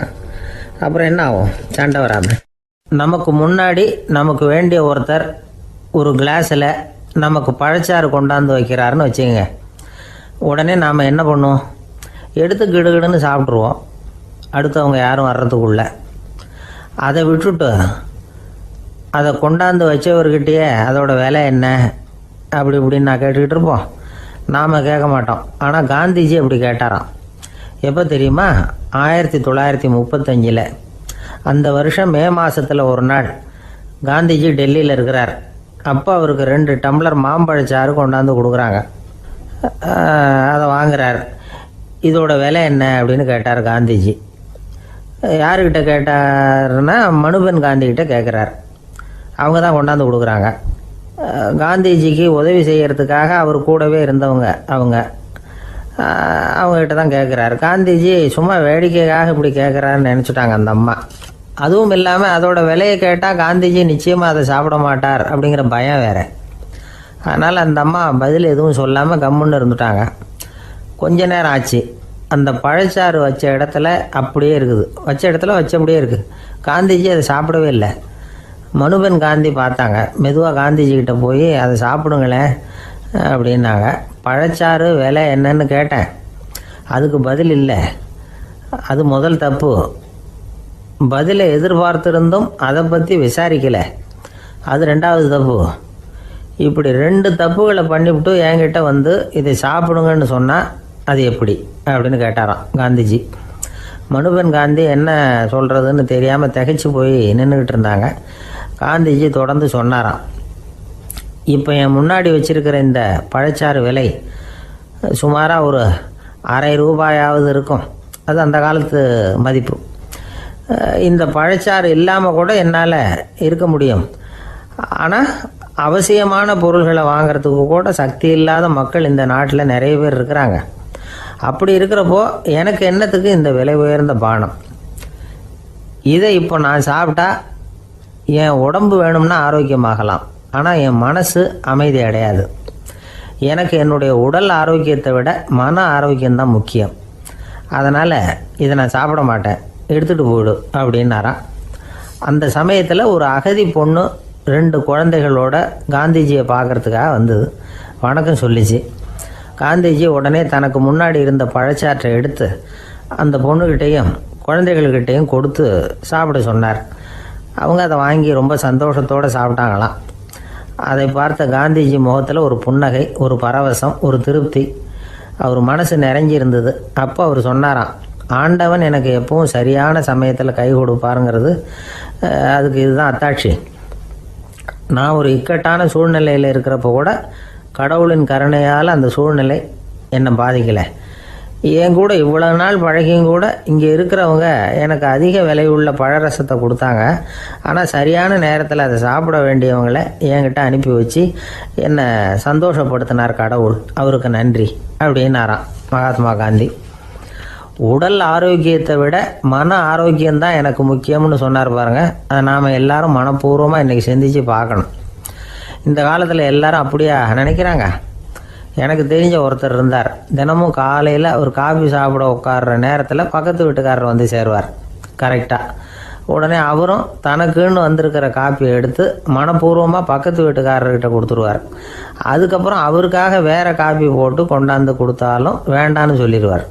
அப்புறம் என்ன ஆகும், சண்டை வராமல். நமக்கு முன்னாடி நமக்கு வேண்டிய ஒருத்தர் ஒரு கிளாஸில் நமக்கு பழச்சாறு கொண்டாந்து வைக்கிறாருன்னு வச்சுங்க. உடனே நாம் என்ன பண்ணுவோம், எடுத்து கிடுகிடுன்னு சாப்பிட்ருவோம் அடுத்தவங்க யாரும் வர்றதுக்குள்ள. அதை விட்டுட்டு அதை கொண்டாந்து வச்சவர்கிட்டயே அதோட விலை என்ன அப்படி இப்படின்னு நான் கேட்டுக்கிட்டு இருப்போம். நாம் கேட்க மாட்டோம். ஆனால் காந்திஜி அப்படி கேட்டாராம். எப்போ தெரியுமா, 1935. அந்த வருஷம் மே மாதத்தில் ஒரு நாள் காந்திஜி டெல்லியில் இருக்கிறார். அப்போ அவருக்கு 2 டம்ளர் மாம்பழச்சாறு கொண்டாந்து கொடுக்குறாங்க. அதை வாங்குறார். இதோட விலை என்ன அப்படின்னு கேட்டார் காந்திஜி. யாருக்கிட்ட கேட்டாருன்னா மனுபென் காந்திகிட்ட கேட்குறார். அவங்க தான் கொண்டாந்து கொடுக்குறாங்க. காந்திஜிக்கு உதவி செய்கிறதுக்காக அவர் கூடவே இருந்தவங்க அவங்ககிட்ட தான் கேட்குறாரு. காந்திஜி சும்மா வேடிக்கைக்காக இப்படி கேட்குறாருன்னு நினச்சிட்டாங்க அந்த அம்மா. அதுவும் இல்லாமல் அதோட விலையை கேட்டால் காந்திஜி நிச்சயமாக அதை சாப்பிட மாட்டார் அப்படிங்கிற பயம் வேறு. அதனால் அந்த அம்மா பதில் எதுவும் சொல்லாமல் கம்முன்னு இருந்துட்டாங்க. கொஞ்ச நேரம் ஆச்சு. அந்த பழச்சாறு வச்ச இடத்துல அப்படியே இருக்குது, வச்ச இடத்துல வச்சபடியே இருக்குது. காந்திஜி அதை சாப்பிடவே இல்லை. மனுபென் காந்தி பார்த்தாங்க. மெதுவாக காந்திஜிக்கிட்ட போய் அதை சாப்பிடுங்களேன் அப்படின்னாங்க. பழச்சாறு விலை என்னன்னு கேட்டேன், அதுக்கு பதில் இல்லை. அது முதல் தப்பு. பதிலை எதிர்பார்த்திருந்தும் அதை பற்றி விசாரிக்கலை, அது 2வது தப்பு. இப்படி 2 தப்புகளை பண்ணிவிட்டு என்கிட்ட வந்து இதை சாப்பிடுங்கன்னு சொன்னால் அது எப்படி அப்படின்னு கேட்டாராம் காந்திஜி. மனுபென் காந்தி என்ன சொல்கிறதுன்னு தெரியாமல் திகைச்சு போய் நின்றுக்கிட்டு இருந்தாங்க. காந்திஜி தொடர்ந்து சொன்னாராம், இப்போ என் முன்னாடி வச்சிருக்கிற இந்த பழச்சாறு விலை சுமாராக ஒரு அரை ரூபாயாவது இருக்கும். அது அந்த காலத்து மதிப்பு. இந்த பழச்சாறு இல்லாமல் கூட என்னால் இருக்க முடியும். ஆனால் அவசியமான பொருள்களை வாங்கிறதுக்கு கூட சக்தி இல்லாத மக்கள் இந்த நாட்டில் நிறைய பேர் இருக்கிறாங்க. அப்படி இருக்கிறப்போ எனக்கு என்னத்துக்கு இந்த விலை உயர்ந்த பானம்? இதை இப்போ நான் சாப்பிட்டா என் உடம்பு வேணும்னா ஆரோக்கியமாகலாம், ஆனால் என் மனசு அமைதி அடையாது. எனக்கு என்னுடைய உடல் ஆரோக்கியத்தை விட மன ஆரோக்கியம்தான் முக்கியம். அதனால் இதை நான் சாப்பிட மாட்டேன், எடுத்துகிட்டு போயிடு அப்படின்னாராம். அந்த சமயத்தில் ஒரு அகதி பொண்ணு 2 குழந்தைகளோட காந்திஜியை பார்க்குறதுக்காக வந்தது. வணக்கம் சொல்லிச்சு. காந்திஜி உடனே தனக்கு முன்னாடி இருந்த பழச்சாற்றை எடுத்து அந்த பொண்ணுக்கிட்டையும் குழந்தைகள்கிட்டையும் கொடுத்து சாப்பிட சொன்னார். அவங்க அதை வாங்கி ரொம்ப சந்தோஷத்தோடு சாப்பிட்டாங்களாம். அதை பார்த்த காந்திஜி முகத்தில் ஒரு புன்னகை, ஒரு பரவசம், ஒரு திருப்தி. அவர் மனசு நிறைஞ்சி இருந்தது. அப்போ அவர் சொன்னாராம், ஆண்டவன் எனக்கு எப்பவும் சரியான சமயத்தில் கை கொடுப்பாருங்கிறது அதுக்கு இதுதான் அத்தாட்சி. நான் ஒரு இக்கட்டான சூழ்நிலையில் இருக்கிறப்போ கூட கடவுளின் கருணையால் அந்த சூழ்நிலை என்னை பாதிக்கலை. என் கூட இவ்வளோ நாள் பழகியும் கூட இங்கே இருக்கிறவங்க எனக்கு அதிக விலையுள்ள பழரசத்தை கொடுத்தாங்க. ஆனால் சரியான நேரத்தில் அதை சாப்பிட வேண்டியவங்களை என்கிட்ட அனுப்பி வச்சு என்னை சந்தோஷப்படுத்தினார் கடவுள், அவருக்கு நன்றி அப்படின்னாராம் மகாத்மா காந்தி. உடல் ஆரோக்கியத்தை விட மன ஆரோக்கியம்தான் எனக்கு முக்கியம்னு சொன்னார் பாருங்கள். அதை நாம் எல்லாரும் மனப்பூர்வமாக இன்றைக்கி சிந்திச்சு பார்க்கணும். இந்த காலத்தில் எல்லாரும் அப்படியா நினைக்கிறாங்க? எனக்கு தெரிஞ்ச ஒருத்தர் இருந்தார். தினமும் காலையில் ஒரு காஃபி சாப்பிட உட்கார்ற நேரத்தில் பக்கத்து வீட்டுக்காரர் வந்து சேருவார் கரெக்டாக. உடனே அவரும் தனக்குன்னு வந்திருக்கிற காப்பியை எடுத்து மனப்பூர்வமாக பக்கத்து வீட்டுக்காரர்கிட்ட கொடுத்துருவார். அதுக்கப்புறம் அவருக்காக வேறு காப்பி போட்டு கொண்டாந்து கொடுத்தாலும் வேண்டான்னு சொல்லிடுவார்.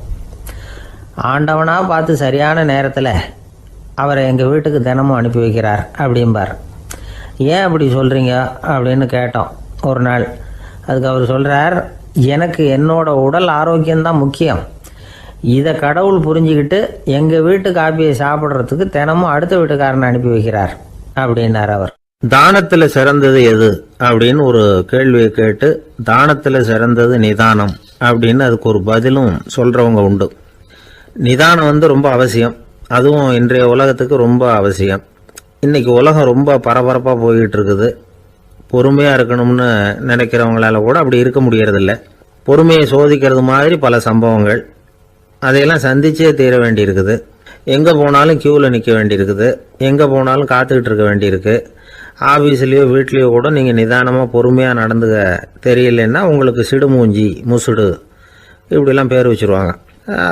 ஆண்டவனாக பார்த்து சரியான நேரத்தில் அவரை எங்கள் வீட்டுக்கு தினமும் அனுப்பி வைக்கிறார் அப்படிம்பார். ஏன் அப்படி சொல்கிறீங்க அப்படின்னு கேட்டோம் ஒரு நாள். அதுக்கு அவர் சொல்கிறார், எனக்கு என்னோட உடல் ஆரோக்கியம்தான் முக்கியம். இதை கடவுள் புரிஞ்சுக்கிட்டு எங்கள் வீட்டு காப்பியை சாப்பிட்றதுக்கு தினமும் அடுத்த வீட்டுக்காரனை அனுப்பி வைக்கிறார் அப்படின்னார் அவர். தானத்துல சிறந்தது எது அப்படின்னு ஒரு கேள்வியை கேட்டு தானத்துல சிறந்தது நிதானம் அப்படின்னு அதுக்கு ஒரு பதிலும் சொல்றவங்க உண்டு. நிதானம் ரொம்ப அவசியம். அதுவும் இன்றைய உலகத்துக்கு ரொம்ப அவசியம். இன்னைக்கு உலகம் ரொம்ப பரபரப்பாக போய்கிட்டு இருக்குது. பொறுமையாக இருக்கணும்னு நினைக்கிறவங்களால கூட அப்படி இருக்க முடியறதில்ல. பொறுமையை சோதிக்கிறது மாதிரி பல சம்பவங்கள். அதையெல்லாம் சந்திச்சே தீர வேண்டியிருக்குது. எங்கே போனாலும் கியூவில் நிற்க வேண்டியிருக்குது. எங்கே போனாலும் காத்துக்கிட்டு இருக்க வேண்டியிருக்கு. ஆஃபீஸ்லேயோ வீட்லேயோ கூட நீங்கள் நிதானமாக பொறுமையாக நடந்துக்க தெரியலன்னா உங்களுக்கு சிடுமூஞ்சி, முசுடு இப்படிலாம் பேர் வச்சுருவாங்க.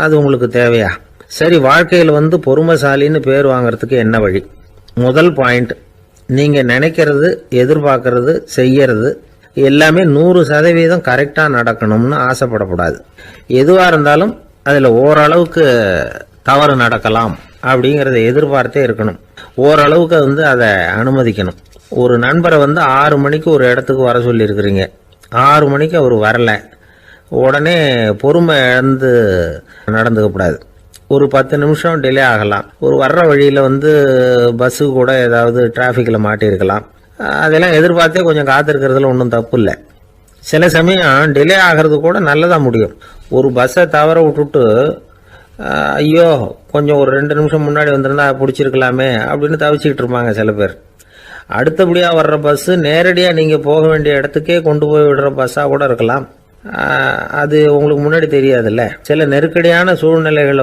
அது உங்களுக்கு தேவையா? சரி, வாழ்க்கையில் பொறுமைசாலின்னு பேர் வாங்கிறதுக்கு என்ன வழி? முதல் பாயிண்ட், நீங்கள் நினைக்கிறது, எதிர்பார்க்கறது, செய்யறது எல்லாமே 100% கரெக்டாக நடக்கணும்னு ஆசைப்படக்கூடாது. எதுவாக இருந்தாலும் அதில் ஓரளவுக்கு தவறு நடக்கலாம் அப்படிங்கிறத எதிர்பார்த்தே இருக்கணும். ஓரளவுக்கு அதை அனுமதிக்கணும். ஒரு நண்பரை 6 மணிக்கு ஒரு இடத்துக்கு வர சொல்லியிருக்கிறீங்க. 6 மணிக்கு அவர் வரல. உடனே பொறுமை இழந்து நடந்துக்கக்கூடாது. ஒரு 10 நிமிஷம் டிலே ஆகலாம். ஒரு வர்ற வழியில் பஸ்ஸு கூட ஏதாவது டிராஃபிக்கில் மாட்டியிருக்கலாம். அதெல்லாம் எதிர்பார்த்தே கொஞ்சம் காத்திருக்கிறதுல ஒன்றும் தப்பு இல்லை. சில சமயம் டிலே ஆகிறது கூட நல்லதாக முடியும். ஒரு பஸ்ஸை தவற விட்டுட்டு ஐயோ கொஞ்சம் ஒரு 2 நிமிஷம் முன்னாடி வந்திருந்தா பிடிச்சிருக்கலாமே அப்படின்னு தவிச்சிக்கிட்டு இருப்பாங்க சில பேர். அடுத்தபடியாக வர்ற பஸ்ஸு நேரடியாக நீங்கள் போக வேண்டிய இடத்துக்கே கொண்டு போய் விடுற பஸ்ஸாக கூட இருக்கலாம். அது உங்களுக்கு முன்னாடி தெரியாதுல்ல. சில நெருக்கடியான சூழ்நிலைகளை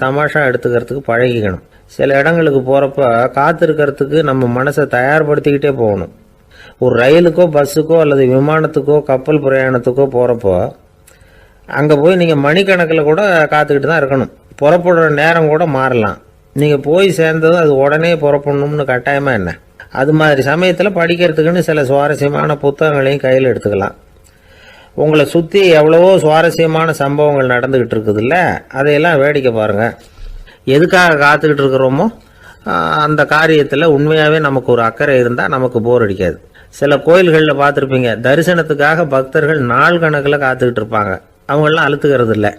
தமாஷா எடுத்துக்கிறதுக்கு பழகிக்கணும். சில இடங்களுக்கு போகிறப்ப காத்திருக்கிறதுக்கு நம்ம மனசை தயார்படுத்திக்கிட்டே போகணும். ஒரு ரயிலுக்கோ பஸ்ஸுக்கோ அல்லது விமானத்துக்கோ கப்பல் பிரயாணத்துக்கோ போகிறப்போ அங்கே போய் நீங்கள் மணிக்கணக்கில் கூட காத்துக்கிட்டு தான் இருக்கணும். புறப்படுற நேரம் கூட மாறலாம். நீங்கள் போய் சேர்ந்ததும் அது உடனே புறப்படணும்னு கட்டாயமாக என்ன? அது மாதிரி சமயத்தில் படிக்கிறதுக்குன்னு சில சுவாரஸ்யமான புத்தகங்களையும் கையில் எடுத்துக்கலாம். உங்களை சுற்றி எவ்வளவோ சுவாரஸ்யமான சம்பவங்கள் நடந்துக்கிட்டு இருக்குதுல்ல, அதையெல்லாம் வேடிக்கை பாருங்கள். எதுக்காக காத்துக்கிட்டு இருக்கிறோமோ அந்த காரியத்தில் உண்மையாகவே நமக்கு ஒரு அக்கறை இருந்தால் நமக்கு போர் அடிக்காது. சில கோயில்களில் பார்த்துருப்பீங்க, தரிசனத்துக்காக பக்தர்கள் நாள் கணக்கில் காத்துக்கிட்டு இருப்பாங்க. அவங்களெலாம் அழுத்துக்கிறது இல்லை.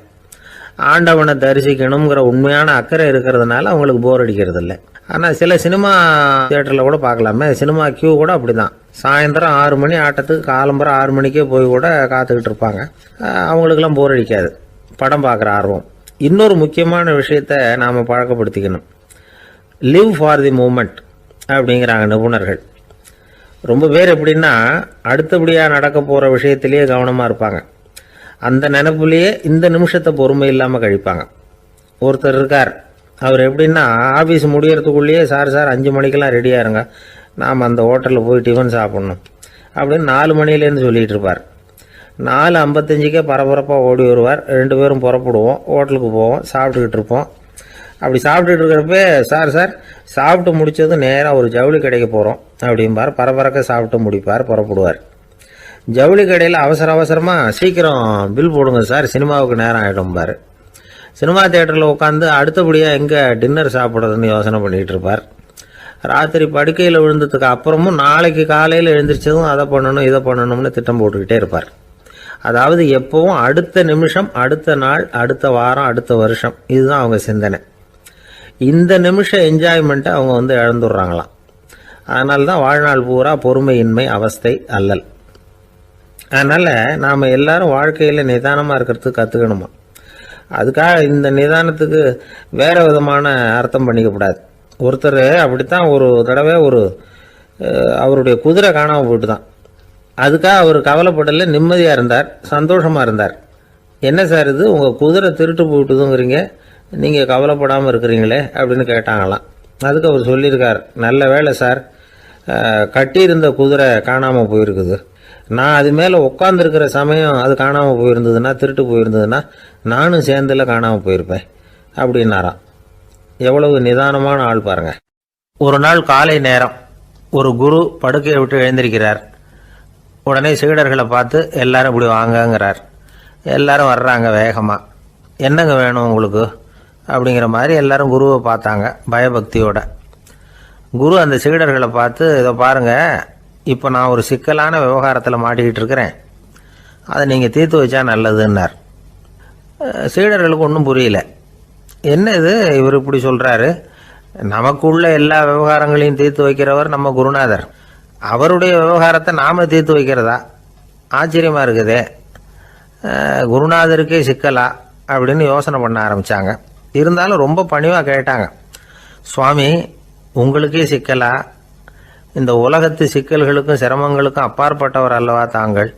ஆண்டவனை தரிசிக்கணுங்கிற உண்மையான அக்கறை இருக்கிறதுனால அவங்களுக்கு போர் அடிக்கிறது இல்லை. ஆனால் சில சினிமா தியேட்டரில் கூட பார்க்கலாமே, சினிமா கியூ கூட அப்படி தான். சாயந்தரம் 6 மணி ஆட்டத்துக்கு காலம்பரம் 6 மணிக்கே போய் கூட காத்துக்கிட்டு இருப்பாங்க. அவங்களுக்கெல்லாம் போர் அடிக்காது. படம் பார்க்குற ஆர்வம். இன்னொரு முக்கியமான விஷயத்தை நாம் பழக்கப்படுத்திக்கணும். லிவ் ஃபார் தி மூமெண்ட் அப்படிங்கிறாங்க நிபுணர்கள். ரொம்ப பேர் எப்படின்னா அடுத்தபடியாக நடக்க போகிற விஷயத்திலேயே கவனமாக இருப்பாங்க. அந்த நினைப்புலேயே இந்த நிமிஷத்தை பொறுமை இல்லாமல் கழிப்பாங்க. ஒருத்தர் இருக்கார், அவர் எப்படின்னா ஆஃபீஸ் முடியறதுக்குள்ளேயே சார் 5 மணிக்கெல்லாம் ரெடியாக இருங்க, நாம் அந்த ஹோட்டலில் போய் டிஃபன் சாப்பிட்ணும் அப்படின்னு 4 மணிலேருந்து சொல்லிகிட்டு இருப்பார். 4:55 பரபரப்பாக ஓடி வருவார். 2 பேரும் புறப்படுவோம், ஹோட்டலுக்கு போவோம், சாப்பிட்டுக்கிட்டு இருப்போம். அப்படி சாப்பிட்டுட்டு இருக்கிறப்ப சார் சாப்பிட்டு முடித்ததும் நேராக ஒரு ஜவுளி கடைக்கு போகிறோம் அப்படிம்பார். பரபரக்க சாப்பிட்டு முடிப்பார், புறப்படுவார். ஜவுளி கடையில் அவசரமாக சீக்கிரம் பில் போடுங்க சார், சினிமாவுக்கு நேரம் ஆகிடும்பார். சினிமா தியேட்டரில் உட்காந்து அடுத்தபடியாக எங்கே டின்னர் சாப்பிட்றதுன்னு யோசனை பண்ணிகிட்டு இருப்பார். ராத்திரி படுக்கையில் விழுந்ததுக்கு அப்புறமும் நாளைக்கு காலையில் எழுந்திரிச்சதும் அதை பண்ணணும் இதை பண்ணணும்னு திட்டம் போட்டுக்கிட்டே இருப்பார். அதாவது எப்பவும் அடுத்த நிமிஷம், அடுத்த நாள், அடுத்த வாரம், அடுத்த வருஷம், இதுதான் அவங்க சிந்தனை. இந்த நிமிஷம் என்ஜாய்மெண்ட்டை அவங்க இழந்துடுறாங்களாம். அதனால தான் வாழ்நாள் பூரா பொறுமையின்மை, அவஸ்தை, அல்லல். அதனால் நாம் எல்லாரும் வாழ்க்கையில் நிதானமாக இருக்கிறதுக்கு கற்றுக்கணுமா. அதுக்காக இந்த நிதானத்துக்கு வேறு விதமான அர்த்தம் பண்ணிக்கக்கூடாது. ஒருத்தர் அப்படித்தான் ஒரு தடவை அவருடைய குதிரை காணாமல் போயிட்டு தான். அதுக்காக அவர் கவலைப்படலை, நிம்மதியாக இருந்தார், சந்தோஷமாக இருந்தார். என்ன சார் இது, உங்கள் குதிரை திருட்டு போயிட்டுதுங்கிறீங்க, நீங்கள் கவலைப்படாமல் இருக்கிறீங்களே அப்படின்னு கேட்டாங்களாம். அதுக்கு அவர் சொல்லியிருக்கார், நல்ல வேலை சார், கட்டியிருந்த குதிரை காணாமல் போயிருக்குது. நான் அது மேலே உட்காந்துருக்கிற சமயம் அது காணாமல் போயிருந்ததுன்னா, திருட்டு போயிருந்ததுன்னா நானும் சேர்ந்தில் காணாமல் போயிருப்பேன் அப்படின்னாராம். எவ்வளவு நிதானமான ஆள் பாருங்க. ஒரு நாள் காலை நேரம் ஒரு குரு படுக்கையை விட்டு எழுந்திருக்கிறார். உடனே சீடர்களை பார்த்து எல்லாரும் இப்படி வாங்கங்கிறார். எல்லாரும் வர்றாங்க வேகமாக. என்னங்க வேணும் உங்களுக்கு அப்படிங்கிற மாதிரி எல்லாரும் குருவை பார்த்தாங்க பயபக்தியோட. குரு அந்த சீடர்களை பார்த்து, இதை பாருங்கள், இப்போ நான் ஒரு சிக்கலான விவகாரத்தில் மாட்டிக்கிட்டு இருக்கிறேன். அதை நீங்கள் தீர்த்து வச்சா நல்லதுன்னார். சீடர்களுக்கு ஒன்றும் புரியல. என்ன இது இவர் இப்படி சொல்கிறாரு, நமக்குள்ள எல்லா விவகாரங்களையும் தீர்த்து வைக்கிறவர் நம்ம குருநாதர், அவருடைய விவகாரத்தை நாம் தீர்த்து வைக்கிறதா, ஆச்சரியமாக இருக்குதே, குருநாதருக்கே சிக்கலா அப்படின்னு யோசனை பண்ண ஆரம்பித்தாங்க. இருந்தாலும் ரொம்ப பணிவாக கேட்டாங்க, சுவாமி உங்களுக்கே சிக்கலா, இந்த உலகத்து சிக்கல்களுக்கும் சிரமங்களுக்கும் அப்பாற்பட்டவர் அல்லவா தாங்கள்,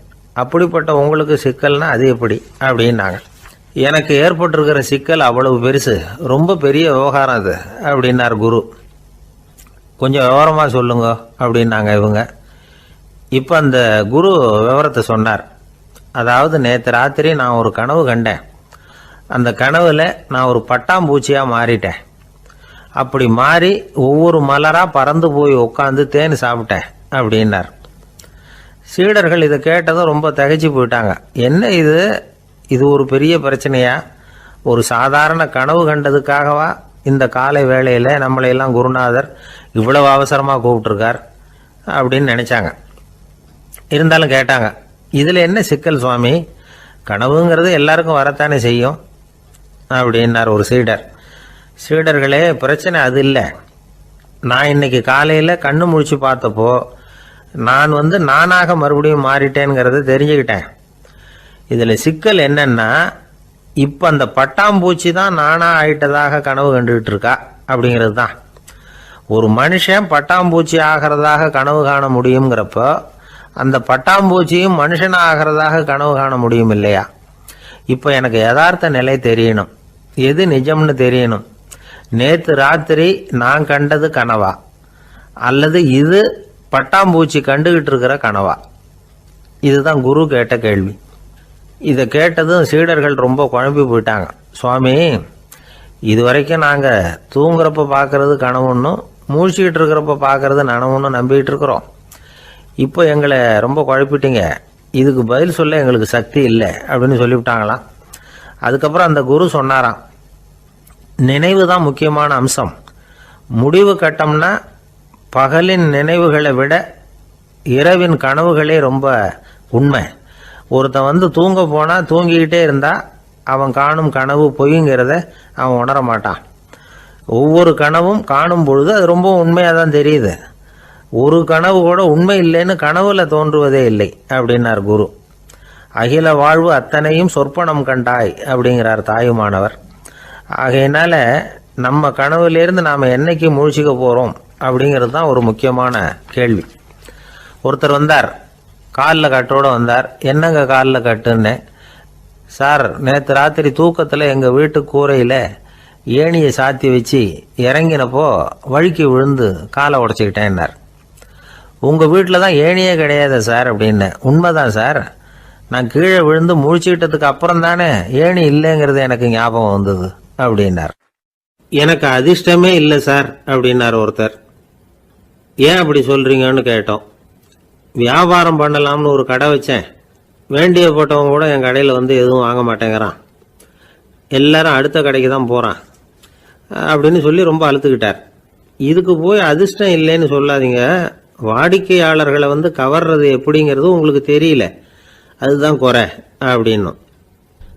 அப்படிப்பட்ட உங்களுக்கு சிக்கல்னா அது எப்படி அப்படின்னாங்க. எனக்கு ஏற்பட்டிருக்கிற சிக்கல் அவ்வளவு பெருசு, ரொம்ப பெரிய விவகாரம் அது அப்படின்னார் குரு. கொஞ்சம் விவரமாக சொல்லுங்க அப்படின்னாங்க இவங்க. இப்போ அந்த குரு விவரத்தை சொன்னார். அதாவது நேற்று ராத்திரி நான் ஒரு கனவு கண்டேன். அந்த கனவில் நான் ஒரு பட்டாம்பூச்சியாக மாறிட்டேன். அப்படி மாறி ஒவ்வொரு மலராக பறந்து போய் உட்காந்து தேன் சாப்பிட்டேன் அப்படின்னார். சீடர்கள் இதை கேட்டதும் ரொம்ப திகைச்சு போயிட்டாங்க. என்ன இது ஒரு பெரிய பிரச்சனையா, ஒரு சாதாரண கனவு கண்டதுக்காகவா இந்த காலை வேளையில் நம்மளையெல்லாம் குருநாதர் இவ்வளவு அவசரமாக கூப்பிட்டுருக்கார் அப்படின்னு நினச்சாங்க. இருந்தாலும் கேட்டாங்க, இதில் என்ன சிக்கல் சுவாமி, கனவுங்கிறது எல்லாருக்கும் வரத்தானே செய்யும் அப்படின்னார் ஒரு சீடர். சீடர்களே, பிரச்சனை அது இல்லை. நான் இன்னைக்கு காலையில் கண்ணு முழிச்சு பார்த்தப்போ நான் நானாக மறுபடியும் மாறிட்டேங்கிறத தெரிஞ்சுக்கிட்டேன். இதில் சிக்கல் என்னன்னா, இப்போ அந்த பட்டாம்பூச்சி தான் நானாக ஆயிட்டதாக கனவு கண்டுகிட்டு இருக்கா அப்படிங்கிறது தான். ஒரு மனுஷன் பட்டாம்பூச்சி ஆகிறதாக கனவு காண முடியுங்கிறப்போ அந்த பட்டாம்பூச்சியும் மனுஷனாக ஆகிறதாக கனவு காண முடியும் இல்லையா? இப்போ எனக்கு யதார்த்த நிலை தெரியணும், எது நிஜம்னு தெரியணும். நேற்று ராத்திரி நான் கண்டது கனவா, அல்லது இது பட்டாம்பூச்சி கண்டுகிட்டு இருக்கிற கனவா? இதுதான் குரு கேட்ட கேள்வி. இதை கேட்டதும் சீடர்கள் ரொம்ப குழம்பி போயிட்டாங்க. சுவாமி, இது வரைக்கும் நாங்கள் தூங்குறப்ப பார்க்கறது கனவுன்னும் மூழ்கிட்டு இருக்கிறப்ப பார்க்கறது நனவுன்னு நம்பிக்கிட்டு இருக்கிறோம். இப்போ எங்களை ரொம்ப குழப்பிட்டீங்க, இதுக்கு பதில் சொல்ல எங்களுக்கு சக்தி இல்லை அப்படின்னு சொல்லிவிட்டாங்களாம். அதுக்கப்புறம் அந்த குரு சொன்னாராம், நினைவு தான் முக்கியமான அம்சம். முடிவு கட்டம்னா பகலின் நினைவுகளை விட இரவின் கனவுகளே ரொம்ப உண்மை. ஒருத்தன் தூங்க போனால் தூங்கிக்கிட்டே இருந்தால் அவன் காணும் கனவு பொய்ங்கிறத அவன் உணர மாட்டான். ஒவ்வொரு கனவும் காணும் பொழுது அது ரொம்ப உண்மையாக தான் தெரியுது. ஒரு கனவு கூட உண்மை இல்லைன்னு கனவுல தோன்றுவதே இல்லை அப்படின்னார் குரு. அகில வாழ்வு அத்தனையும் சொற்பனம் கண்டாய் அப்படிங்கிறார் தாயுமானவர். ஆகையினால நம்ம கனவுலேருந்து நாம் என்னைக்கு முழிச்சிக்க போகிறோம் அப்படிங்கிறது தான் ஒரு முக்கியமான கேள்வி. ஒருத்தர் வந்தார், காலில் கட்டோடு வந்தார். என்னங்க காலில் கட்டுன்னு? சார், நேற்று ராத்திரி தூக்கத்தில் எங்கள் வீட்டு கூரையில் ஏணியை சாத்தி வச்சு இறங்கினப்போ வழுக்கி விழுந்து காலை உடச்சிக்கிட்டேன்னார். உங்கள் வீட்டில் தான் ஏணியே கிடையாது சார் அப்படின்னு. உண்மைதான் சார், நான் கீழே விழுந்து முழிச்சுக்கிட்டதுக்கு அப்புறம் தானே ஏணி இல்லைங்கிறது எனக்கு ஞாபகம் வந்தது அப்படின்னார். எனக்கு அதிர்ஷ்டமே இல்லை சார் அப்படின்னார் ஒருத்தர். ஏன் அப்படி சொல்கிறீங்கன்னு கேட்டோம். வியாபாரம் பண்ணலாம்னு ஒரு கடை வச்சேன், வேண்டிய போட்டவங்க கூட என் கடையில் எதுவும் வாங்க மாட்டேங்கிறான், எல்லாரும் அடுத்த கடைக்கு தான் போகிறான் அப்படின்னு சொல்லி ரொம்ப அழுத்துக்கிட்டார். இதுக்கு போய் அதிர்ஷ்டம் இல்லைன்னு சொல்லாதீங்க, வாடிக்கையாளர்களை கவர்றது எப்படிங்கிறது உங்களுக்கு தெரியல, அதுதான் குறை அப்படின்னும்.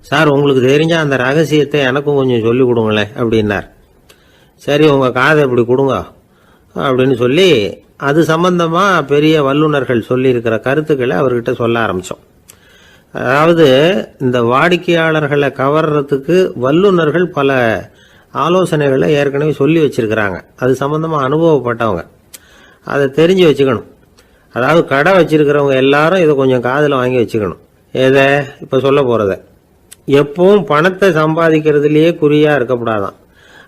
சார், உங்களுக்கு தெரிஞ்ச அந்த ரகசியத்தை எனக்கும் கொஞ்சம் சொல்லி கொடுங்களேன் அப்படின்னார். சரி, உங்கள் காதை இப்படி கொடுங்க அப்படின்னு சொல்லி அது சம்பந்தமாக பெரிய வல்லுநர்கள் சொல்லியிருக்கிற கருத்துக்களை அவர்கிட்ட சொல்ல ஆரம்பித்தோம். அதாவது இந்த வாடிக்கையாளர்களை கவர்றதுக்கு வல்லுநர்கள் பல ஆலோசனைகளை ஏற்கனவே சொல்லி வச்சிருக்கிறாங்க. அது சம்பந்தமாக அனுபவப்பட்டவங்க, அதை தெரிஞ்சு வச்சுக்கணும். அதாவது கடை வச்சிருக்கிறவங்க எல்லாரும் இதை கொஞ்சம் காதில் வாங்கி வச்சுக்கணும். எதை இப்போ சொல்ல போகிறத. எப்பவும் பணத்தை சம்பாதிக்கிறதுலேயே குறியாக இருக்கக்கூடாதான்.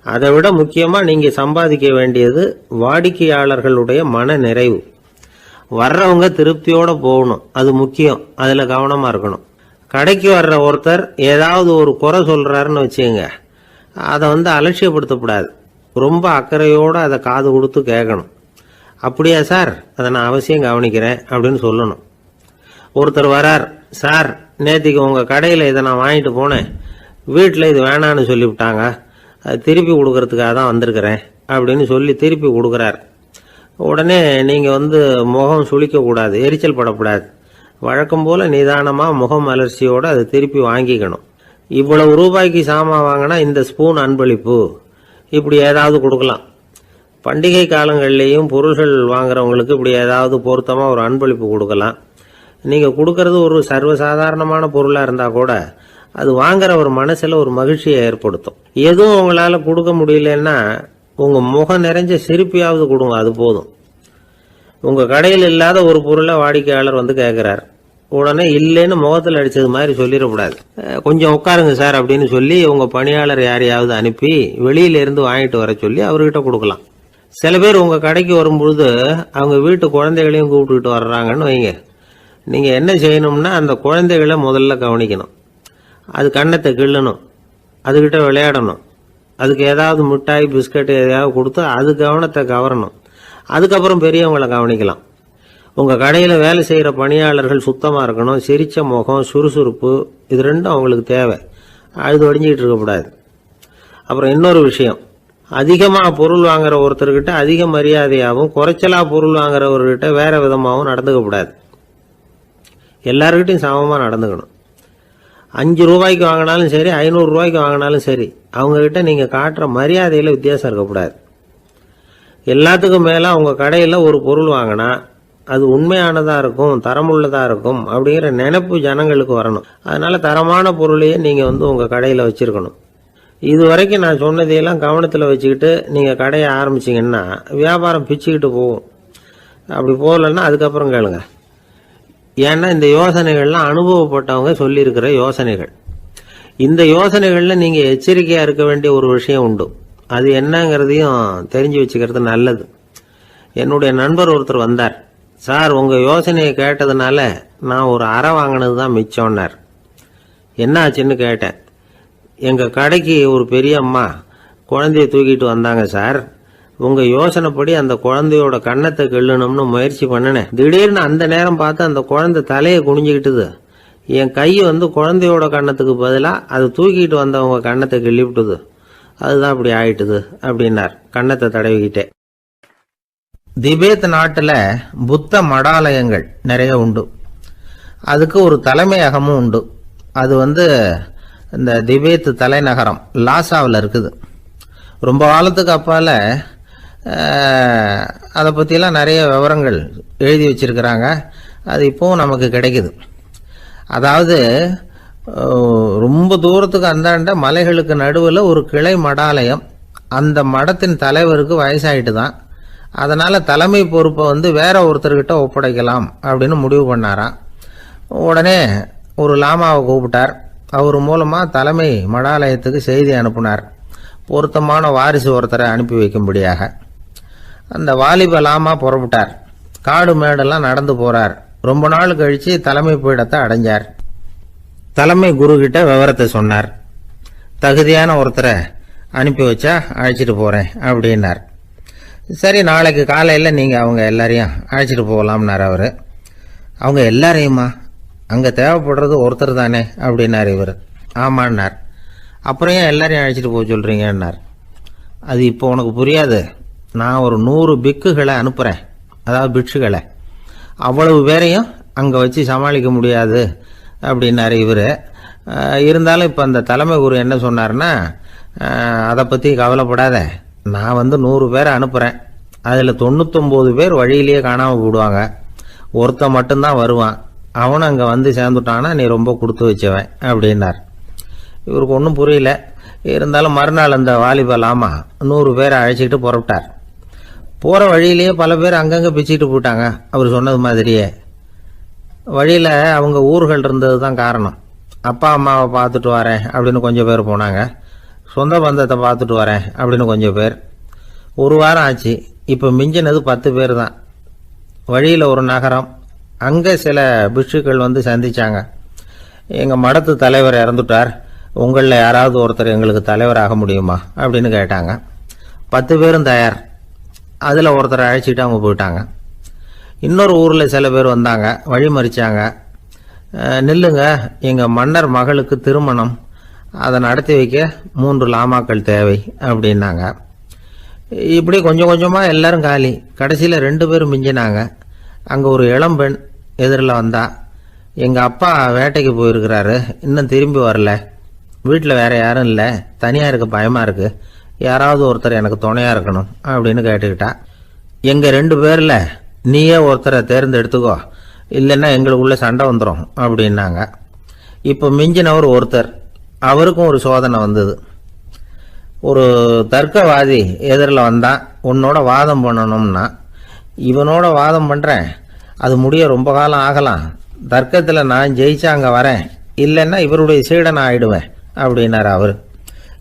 அதை விட முக்கியமாக நீங்கள் சம்பாதிக்க வேண்டியது வாடிக்கையாளர்களுடைய மன நிறைவு. வர்றவங்க திருப்தியோடு போகணும், அது முக்கியம். அதில் கவனமாக இருக்கணும். கடைக்கு வர்ற ஒருத்தர் ஏதாவது ஒரு குறை சொல்கிறாருன்னு வச்சுக்கோங்க, அதை அலட்சியப்படுத்தக்கூடாது. ரொம்ப அக்கறையோடு அதை காது கொடுத்து கேட்கணும். அப்படியா சார், அதை நான் அவசியம் கவனிக்கிறேன் அப்படின்னு சொல்லணும். ஒருத்தர் வரார், சார் நேற்றுக்கு உங்கள் கடையில் இதை நான் வாங்கிட்டு போனேன், வீட்டில் இது வேணான்னு சொல்லிவிட்டாங்க, அது திருப்பி கொடுக்கறதுக்காக தான் வந்திருக்கிறேன் அப்படின்னு சொல்லி திருப்பி கொடுக்குறார். உடனே நீங்கள் முகம் சுளிக்கக்கூடாது, எரிச்சல் படக்கூடாது. வழக்கம் போல நிதானமாக முகம் அலர்ச்சியோடு அதை திருப்பி வாங்கிக்கணும். இவ்வளவு ரூபாய்க்கு சாமான் வாங்கினா இந்த ஸ்பூன் அன்பளிப்பு, இப்படி ஏதாவது கொடுக்கலாம். பண்டிகை காலங்கள்லேயும் பொருள்கள் வாங்குறவங்களுக்கு இப்படி ஏதாவது பொருத்தமாக ஒரு அன்பளிப்பு கொடுக்கலாம். நீங்கள் கொடுக்கறது ஒரு சர்வசாதாரணமான பொருளாக இருந்தால் கூட அது வாங்குற ஒரு மனசில் ஒரு மகிழ்ச்சியை ஏற்படுத்தும். எதுவும் உங்களால் கொடுக்க முடியலன்னா உங்கள் முகம் நிறைஞ்ச சிரிப்பையாவது கொடுங்க, அது போதும். உங்கள் கடையில் இல்லாத ஒரு பொருளை வாடிக்கையாளர் வந்து கேட்குறார், உடனே இல்லைன்னு முகத்தில் அடித்தது மாதிரி சொல்லிடக்கூடாது. கொஞ்சம் உட்காருங்க சார் அப்படின்னு சொல்லி உங்கள் பணியாளர் யாரையாவது அனுப்பி வெளியிலேருந்து வாங்கிட்டு வர சொல்லி அவர்கிட்ட கொடுக்கலாம். சில பேர் உங்கள் கடைக்கு வரும்பொழுது அவங்க வீட்டு குழந்தைகளையும் கூப்பிட்டுக்கிட்டு வர்றாங்கன்னு வைங்க. நீங்கள் என்ன செய்யணும்னா அந்த குழந்தைகளை முதல்ல கவனிக்கணும். அது கண்ணத்தை கிள்ளணும், அதுகிட்ட விளையாடணும், அதுக்கு ஏதாவது மிட்டாய் பிஸ்கட் எதையாவது கொடுத்து அது கவனத்தை கவரணும். அதுக்கப்புறம் பெரியவங்களை கவனிக்கலாம். உங்கள் கடையில் வேலை செய்கிற பணியாளர்கள் சுத்தமாக இருக்கணும், சிரிச்ச முகம், சுறுசுறுப்பு, இது ரெண்டும் அவங்களுக்கு தேவை. அழுது ஒடிஞ்சிக்கிட்டு இருக்கக்கூடாது. அப்புறம் இன்னொரு விஷயம், அதிகமாக பொருள் வாங்குற ஒருத்தர்கிட்ட அதிக மரியாதையாகவும் குறைச்சலாக பொருள் வாங்குறவர்கிட்ட வேற விதமாகவும் நடந்துக்கக்கூடாது. எல்லாருக்கிட்டையும் சமமாக நடந்துக்கணும். 5 ரூபாய்க்கு வாங்கினாலும் சரி, 500 ரூபாய்க்கு வாங்கினாலும் சரி, அவங்கக்கிட்ட நீங்கள் காட்டுற மரியாதையில் வித்தியாசம் இருக்கக்கூடாது. எல்லாத்துக்கும் மேலே உங்கள் கடையில் ஒரு பொருள் வாங்கினா அது உண்மையானதாக இருக்கும், தரமுள்ளதாக இருக்கும் அப்படிங்கிற நினைப்பு ஜனங்களுக்கு வரணும். அதனால தரமான பொருளையே நீங்கள் உங்கள் கடையில் வச்சுருக்கணும். இது வரைக்கும் நான் சொன்னதையெல்லாம் கவனத்தில் வச்சுக்கிட்டு நீங்கள் கடையை ஆரம்பிச்சிங்கன்னா வியாபாரம் பிச்சுக்கிட்டு போகும். அப்படி போகலன்னா அதுக்கப்புறம் கேளுங்க. ஏன்னா இந்த யோசனைகள்லாம் அனுபவப்பட்டவங்க சொல்லியிருக்கிற யோசனைகள். இந்த யோசனைகளில் நீங்கள் எச்சரிக்கையாக இருக்க வேண்டிய ஒரு விஷயம் உண்டு. அது என்னங்கிறதையும் தெரிஞ்சு வச்சுக்கிறது நல்லது. என்னுடைய நண்பர் ஒருத்தர் வந்தார். சார், உங்கள் யோசனையை கேட்டதுனால நான் ஒரு அறை வாங்கினது தான் மிச்சம்னார். என்ன ஆச்சுன்னு கேட்டேன். எங்கள் கடைக்கு ஒரு பெரிய அம்மா குழந்தைய தூக்கிட்டு வந்தாங்க சார். உங்கள் யோசனைப்படி அந்த குழந்தையோட கண்ணத்தை கிள்ளணும்னு முயற்சி பண்ணினேன். திடீர்னு அந்த நேரம் பார்த்து அந்த குழந்தை தலையை குனிஞ்சிக்கிட்டுது. என் கை குழந்தையோட கண்ணத்துக்கு பதிலாக அது தூக்கிட்டு வந்தவங்க கண்ணத்தை கிள்ளிவிட்டுது. அதுதான் அப்படி ஆயிட்டுது அப்படின்னார் கண்ணத்தை தடவிக்கிட்டே. திபேத் நாட்டில் புத்த மடாலயங்கள் நிறைய உண்டு. அதுக்கு ஒரு தலைமையகமும் உண்டு. அது இந்த திபேத் தலைநகரம் லாசாவில் இருக்குது. ரொம்ப காலத்துக்கு அப்பால் அதை பற்றிலாம் நிறைய விவரங்கள் எழுதி வச்சிருக்கிறாங்க. அது இப்போவும் நமக்கு கிடைக்குது. அதாவது ரொம்ப தூரத்துக்கு அந்தாண்ட மலைகளுக்கு நடுவில் ஒரு கிளை மடாலயம். அந்த மடத்தின் தலைவருக்கு வயசாயிட்டு தான். அதனால் தலைமை பொறுப்பை வேற ஒருத்தர்கிட்ட ஒப்படைக்கலாம் அப்படின்னு முடிவு பண்ணாராம். உடனே ஒரு லாமாவை கூப்பிட்டார். அவர் மூலமாக தலைமை மடாலயத்துக்கு செய்தி அனுப்புனார், பொருத்தமான வாரிசு ஒருத்தரை அனுப்பி வைக்கும்படியாக. அந்த வாலிப லாமா புறப்பட்டார். காடு மேடெல்லாம் நடந்து போறார். ரொம்ப நாள் கழிச்சு தலைமை பீடத்தை அடைஞ்சார். தலைமை குரு கிட்ட விவரத்தை சொன்னார். தகுதியான ஒருத்தரை அனுப்பி வச்சா அழைச்சிட்டு போறேன் அப்படின்னார். சரி, நாளைக்கு காலையில் நீங்கள் அவங்க எல்லாரையும் அழைச்சிட்டு போகலாம்னார் அவர். அவங்க எல்லாரையுமா? அங்கே தேவைப்படுறது ஒருத்தர் தானே அப்படின்னார் இவர். ஆமான்னார். அப்புறம் ஏன் எல்லாரையும் அழைச்சிட்டு போக சொல்கிறீங்கன்னார். அது இப்போ உனக்கு புரியாது. நான் ஒரு 100 பிக்குகளை அனுப்புகிறேன், அதாவது பிட்சுகளை. அவ்வளவு பேரையும் அங்கே வச்சு சமாளிக்க முடியாது அப்படின்னாரு இவர். இருந்தாலும் இப்போ அந்த தலைமை குரு என்ன சொன்னார்னா, அதை பற்றி கவலைப்படாத, நான் 100 பேரை அனுப்புகிறேன். அதில் 99 பேர் வழியிலேயே காணாமல் போடுவாங்க, ஒருத்தன் மட்டும்தான் வருவான். அவனும் அங்கே சேர்ந்துட்டானா நீ ரொம்ப கொடுத்து வச்சவன் அப்படின்னார். இவருக்கு ஒன்றும் புரியல. இருந்தாலும் மறுநாள் அந்த வாலிப லாமா 100 பேரை அழைச்சிக்கிட்டு புறப்பட்டார். போகிற வழியிலேயே பல பேர் அங்கங்கே பிச்சுக்கிட்டு போட்டாங்க. அவர் சொன்னது மாதிரியே. வழியில் அவங்க ஊர்கள் இருந்தது தான் காரணம். அப்பா அம்மாவை பார்த்துட்டு வரேன் அப்படின்னு கொஞ்சம் பேர் போனாங்க. சொந்த பந்தத்தை பார்த்துட்டு வரேன் அப்படின்னு கொஞ்சம் பேர். ஒரு வாரம் ஆச்சு. இப்போ மிஞ்சினது 10 பேர் தான். வழியில் ஒரு நகரம். அங்கே சில பிட்சுக்கள் சந்திச்சாங்க. எங்கள் மடத்து தலைவர் இறந்துட்டார், உங்களில் யாராவது ஒருத்தர் எங்களுக்கு தலைவராக முடியுமா அப்படின்னு கேட்டாங்க. 10 பேரும் தயார். அதில் ஒருத்தரை அழைச்சிட்டு அவங்க போயிட்டாங்க. இன்னொரு ஊரில் சில பேர் வந்தாங்க, வழி மறிச்சாங்க. நில்லுங்க, எங்கள் மன்னர் மகளுக்கு திருமணம், அதை நடத்தி வைக்க 3 லாமாக்கள் தேவை அப்படின்னாங்க. இப்படி கொஞ்சம் கொஞ்சமாக எல்லாரும் காலி. கடைசியில் 2 பேரும் மிஞ்சினாங்க. அங்கே ஒரு இளம்பெண் எதிரில் வந்தா. எங்கள் அப்பா வேட்டைக்கு போயிருக்கிறாரு, இன்னும் திரும்பி வரல. வீட்டில் வேற யாரும் இல்லை, தனியாக இருக்க பயமாக இருக்கு. யாராவது ஒருத்தர் எனக்கு துணையாக இருக்கணும் அப்படின்னு கேட்டுக்கிட்டா. எங்கள் 2 பேரில் நீயே ஒருத்தரை தேர்ந்தெடுத்துக்கோ, இல்லைன்னா எங்களுக்குள்ள சண்டை வந்துடும் அப்படின்னாங்க. இப்போ மிஞ்சினவர் ஒருத்தர், அவருக்கும் ஒரு சோதனை வந்தது. ஒரு தர்க்கவாதி எதிரில் வந்தான், உன்னோட வாதம் பண்ணணும்னா. இவனோட வாதம் பண்ணுறேன், அது முடிய ரொம்ப காலம் ஆகலாம். தர்க்கத்தில் நான் ஜெயிச்சா அங்கே வரேன், இல்லைன்னா இவருடைய சீடனை ஆயிடுவேன் அப்படின்னார் அவர்.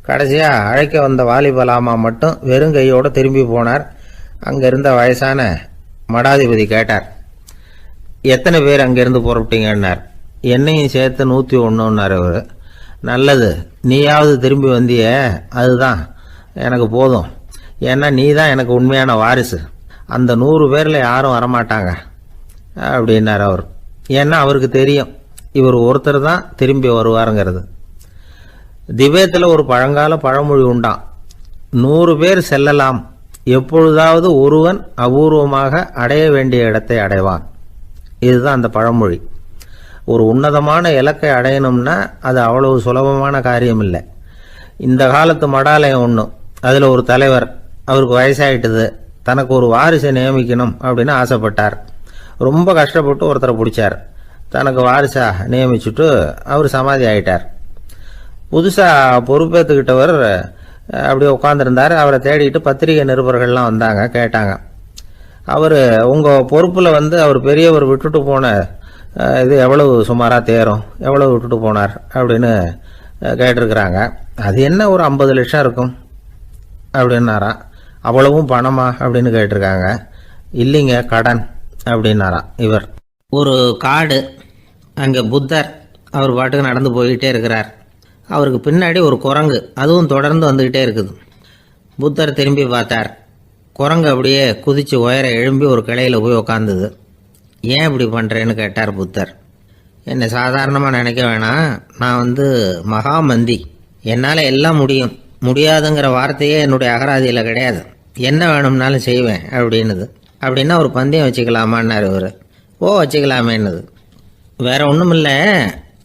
கடைசியாக அழைக்க வந்த வாலிபலாமா மட்டும் வெறும் கையோடு திரும்பி போனார். அங்கே இருந்த வயசான மடாதிபதி கேட்டார், எத்தனை பேர் அங்கேருந்து புறப்பட்டீங்கன்னார். என்னையும் சேர்த்து 101ன்னார் அவர். நல்லது, நீயாவது திரும்பி வந்திய, அதுதான் எனக்கு போதும். ஏன்னா நீ தான் எனக்கு உண்மையான வாரிசு. அந்த 100 பேரில் யாரும் வரமாட்டாங்க அப்படின்னார் அவர். ஏன்னா அவருக்கு தெரியும் இவர் ஒருத்தர் தான் திரும்பி வருவாருங்கிறது. திபேத்தில் ஒரு பழங்கால பழமொழி உண்டாம், 100 பேர் செல்லலாம், எப்பொழுதாவது ஒருவன் அபூர்வமாக அடைய வேண்டிய இடத்தை அடைவான். இதுதான் அந்த பழமொழி. ஒரு உன்னதமான இலக்கை அடையணும்னா அது அவ்வளவு சுலபமான காரியம் இல்லை. இந்த காலத்து மடாலயம் ஒன்று, அதில் ஒரு தலைவர், அவருக்கு வயசாயிட்டுது, தனக்கு ஒரு வாரிசை நியமிக்கணும் அப்படின்னு ஆசைப்பட்டார். ரொம்ப கஷ்டப்பட்டு ஒருத்தரை பிடிச்சார், தனக்கு வாரிசா நியமிச்சுட்டு அவர் சமாதி ஆயிட்டார். புதுசாக பொறுப்பேற்றுக்கிட்டவர் அப்படியே உட்காந்துருந்தார். அவரை தேடிட்டு பத்திரிகை நிருபர்கள்லாம் வந்தாங்க, கேட்டாங்க. அவர் உங்கள் பொறுப்பில் அவர் பெரியவர் விட்டுட்டு போன இது எவ்வளவு சுமாராக தேரும், எவ்வளவு விட்டுட்டு போனார் அப்படின்னு கேட்டிருக்கிறாங்க. அது என்ன ஒரு 50 லட்சம் இருக்கும் அப்படின்னாராம். அவ்வளவும் பணமா அப்படின்னு கேட்டிருக்காங்க. இல்லைங்க, கடன் அப்படின்னாராம் இவர். ஒரு காடு, அங்கே புத்தர் அவர் பாட்டுக்கு நடந்து போய்கிட்டே இருக்கிறார். அவருக்கு பின்னாடி ஒரு குரங்கு, அதுவும் தொடர்ந்து வந்துக்கிட்டே இருக்குது. புத்தர் திரும்பி பார்த்தார். குரங்கு அப்படியே குதித்து உயர எழும்பி ஒரு கிளையில் போய் உக்காந்துது. ஏன் இப்படி பண்ணுறேன்னு கேட்டார் புத்தர். என்னை சாதாரணமாக நினைக்க வேணாம், நான் மகாமந்தி, என்னால் எல்லாம் முடியும், முடியாதுங்கிற வார்த்தையே என்னுடைய அகராதியில் கிடையாது, என்ன வேணும்னாலும் செய்வேன் அப்படின்னுது. அப்படின்னா ஒரு பந்தயம் வச்சுக்கலாமான்னாரு இவர். ஓ, வச்சுக்கலாமேன்னுது. வேற ஒன்றும் இல்லை,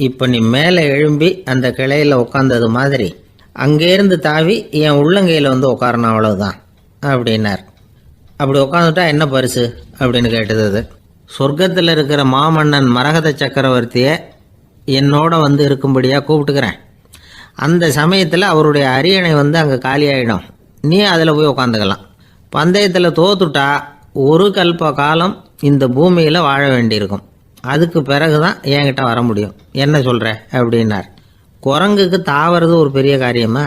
இப்போ நீ மேலே எழும்பி அந்த கிளையில் உட்காந்தது மாதிரி அங்கேருந்து தாவி என் உள்ளங்கையில் உட்காரணும், அவ்வளவுதான் அப்படின்னார். அப்படி உட்காந்துட்டா என்ன பரிசு அப்படின்னு கேட்டது அது. சொர்க்கத்தில் இருக்கிற மாமன்னன் மரகத சக்கரவர்த்தியை என்னோட இருக்கும்படியாக கூப்பிட்டுக்கிறேன். அந்த சமயத்தில் அவருடைய அரியணை அங்கே காலியாயிடும், நீ அதில் போய் உட்காந்துக்கலாம். பந்தயத்தில் தோத்துட்டா ஒரு கல்ப காலம் இந்த பூமியில் வாழ வேண்டியிருக்கும், அதுக்கு பிறகு தான் என்கிட்ட வர முடியும், என்ன சொல்கிற அப்படின்னார். குரங்குக்கு தாவறது ஒரு பெரிய காரியமா?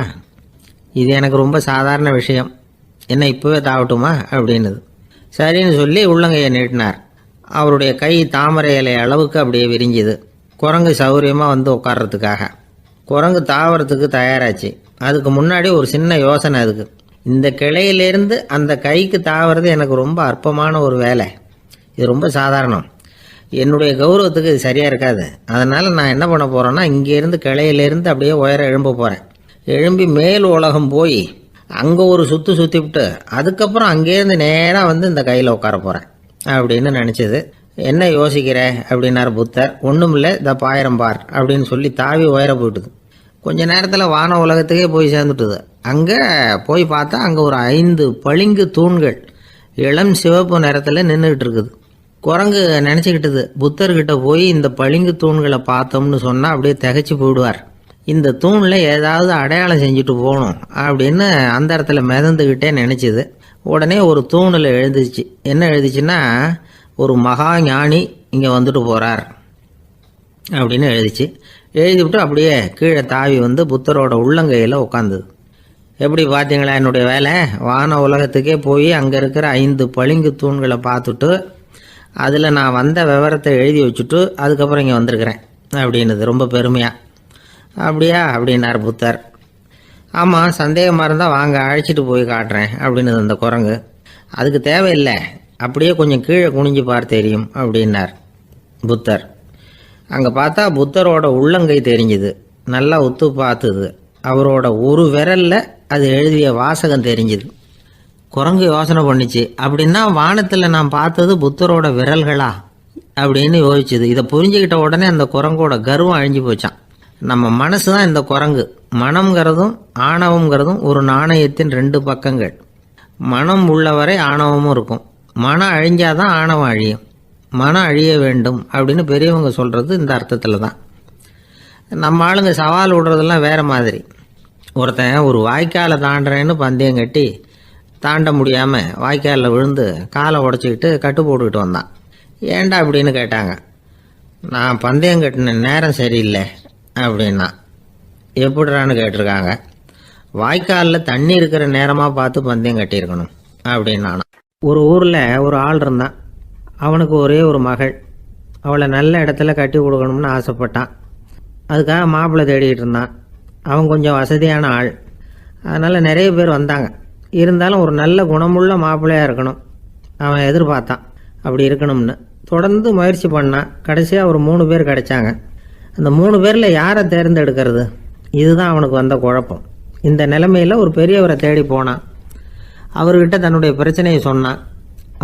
இது எனக்கு ரொம்ப சாதாரண விஷயம், என்ன இப்போவே தாவட்டுமா அப்படின்னுது. சரின்னு சொல்லி உள்ளங்கையை நீட்டினார். அவருடைய கை தாமரை இலை அளவுக்கு அப்படியே விரிஞ்சுது. குரங்கு சௌகரியமாக உட்கார்றதுக்காக. குரங்கு தாவறதுக்கு தயாராச்சு. அதுக்கு முன்னாடி ஒரு சின்ன யோசனை அதுக்கு. இந்த கிளையிலேருந்து அந்த கைக்கு தாவறது எனக்கு ரொம்ப அற்பமான ஒரு வேலை, இது ரொம்ப சாதாரணம், என்னுடைய கௌரவத்துக்கு இது சரியாக இருக்காது. அதனால் நான் என்ன பண்ண போகிறேன்னா, இங்கேருந்து கிளையிலேருந்து அப்படியே உயர எழும்ப போகிறேன். எழும்பி மேல் உலகம் போய் அங்கே ஒரு சுற்றிவிட்டு அதுக்கப்புறம் அங்கேருந்து நேராக இந்த கையில் உட்கார போகிறேன் அப்படின்னு நினச்சிது. என்ன யோசிக்கிற அப்படின்னார் புத்தர். ஒன்றும் இல்லை, இந்த பாயிரம் பார் அப்படின்னு சொல்லி தாவி உயர போயிட்டுது. கொஞ்ச நேரத்தில் வான உலகத்துக்கே போய் சேர்ந்துட்டுது. அங்கே போய் பார்த்தா அங்கே ஒரு 5 பளிங்கு தூண்கள் இளம் சிவப்பு நிறத்தில் நின்றுக்கிட்டு இருக்குது. குரங்கு நினச்சிக்கிட்டது, புத்தர்கிட்ட போய் இந்த பளிங்கு தூண்களை பார்த்தோம்னு சொன்னால் அப்படியே திகைச்சு போயிடுவார், இந்த தூணில் ஏதாவது அடையாளம் செஞ்சுட்டு போகணும் அப்படின்னு அந்த இடத்துல மிதந்துக்கிட்டே நினச்சிது. உடனே ஒரு தூணில் எழுதிச்சு. என்ன எழுதிச்சுன்னா, ஒரு மகா ஞானி இங்கே வந்துட்டு போகிறார் அப்படின்னு எழுதிச்சு. எழுதிவிட்டு அப்படியே கீழே தாவி புத்தரோட உள்ளங்கையில் உட்காந்துது. எப்படி பார்த்தீங்களா என்னுடைய வேலை? வான உலகத்துக்கே போய் அங்கே இருக்கிற 5 பளிங்கு தூண்களை பார்த்துட்டு அதில் நான் வந்த விவரத்தை எழுதி வச்சுட்டு அதுக்கப்புறம் இங்கே வந்திருக்கிறேன் அப்படின்னுது ரொம்ப பெருமையாக. அப்படியா அப்படின்னார் புத்தர். ஆமாம், சந்தேகமாக இருந்தால் வாங்க, அழைச்சிட்டு போய் காட்டுறேன் அப்படின்னு அந்த குரங்கு. அதுக்கு தேவையில்லை, அப்படியே கொஞ்சம் கீழே குனிஞ்சு பார்த்து தெரியும் அப்படின்னார் புத்தர். அங்கே பார்த்தா புத்தரோட உள்ளங்கை தெரிஞ்சுது. நல்லா உத்து பார்த்துது. அவரோட ஒரு விரலில் அது எழுதிய வாசகம் தெரிஞ்சுது. குரங்கு யோசனை பண்ணிச்சு, அப்படின்னா வானத்தில் நான் பார்த்தது புத்தரோட விரல்களா? அப்படின்னு யோசிச்சுது. இதை புரிஞ்சுக்கிட்ட உடனே அந்த குரங்கோட கர்வம் அழிஞ்சு போச்சான். நம்ம மனசு தான் இந்த குரங்கு. மனம்ங்கிறதும் ஆணவம்ங்கிறதும் ஒரு நாணயத்தின் 2 பக்கங்கள். மனம் உள்ளவரை ஆணவமும் இருக்கும். மனம் அழிஞ்சாதான் ஆணவம் அழியும். மனம் அழிய வேண்டும் அப்படின்னு பெரியவங்க சொல்கிறது இந்த அர்த்தத்தில் தான். நம்ம ஆளுங்க சவால் விடுறதெல்லாம் வேறு மாதிரி. ஒருத்தன் ஒரு வாய்க்காலை தாண்டுறேன்னு பந்தயம் கட்டி தாண்ட முடியாமல் வாய்க்காலில் விழுந்து காலை உடச்சிக்கிட்டு கட்டு போட்டுக்கிட்டு வந்தான். ஏன்டா அப்படின்னு கேட்டாங்க. நான் பந்தயம் கட்டின நேரம் சரியில்லை அப்படின்னா. எப்படிறான்னு கேட்டிருக்காங்க. வாய்க்காலில் தண்ணி இருக்கிற நேரமாக பார்த்து பந்தயம் கட்டியிருக்கணும் அப்படின்னா. ஒரு ஊரில் ஒரு ஆள் இருந்தான். அவனுக்கு ஒரே ஒரு மகள். அவளை நல்ல இடத்துல கட்டி கொடுக்கணும்னு ஆசைப்பட்டான். அதுக்காக மாப்பிள்ளை தேடிக்கிட்டு இருந்தான். அவன் கொஞ்சம் வசதியான ஆள். அதனால் நிறைய பேர் வந்தாங்க. இருந்தாலும் ஒரு நல்ல குணமுள்ள மாப்பிள்ளையாக இருக்கணும் அவன் எதிர்பார்த்தான். அப்படி இருக்கணும்னு தொடர்ந்து முயற்சி பண்ணான். கடைசியாக ஒரு 3 பேர் கிடைச்சாங்க. அந்த 3 பேரில் யாரை தேர்ந்தெடுக்கிறது, இதுதான் அவனுக்கு வந்த குழப்பம். இந்த நிலைமையில் ஒரு பெரியவரை தேடி போனான். அவர்கிட்ட தன்னுடைய பிரச்சனையை சொன்னான்.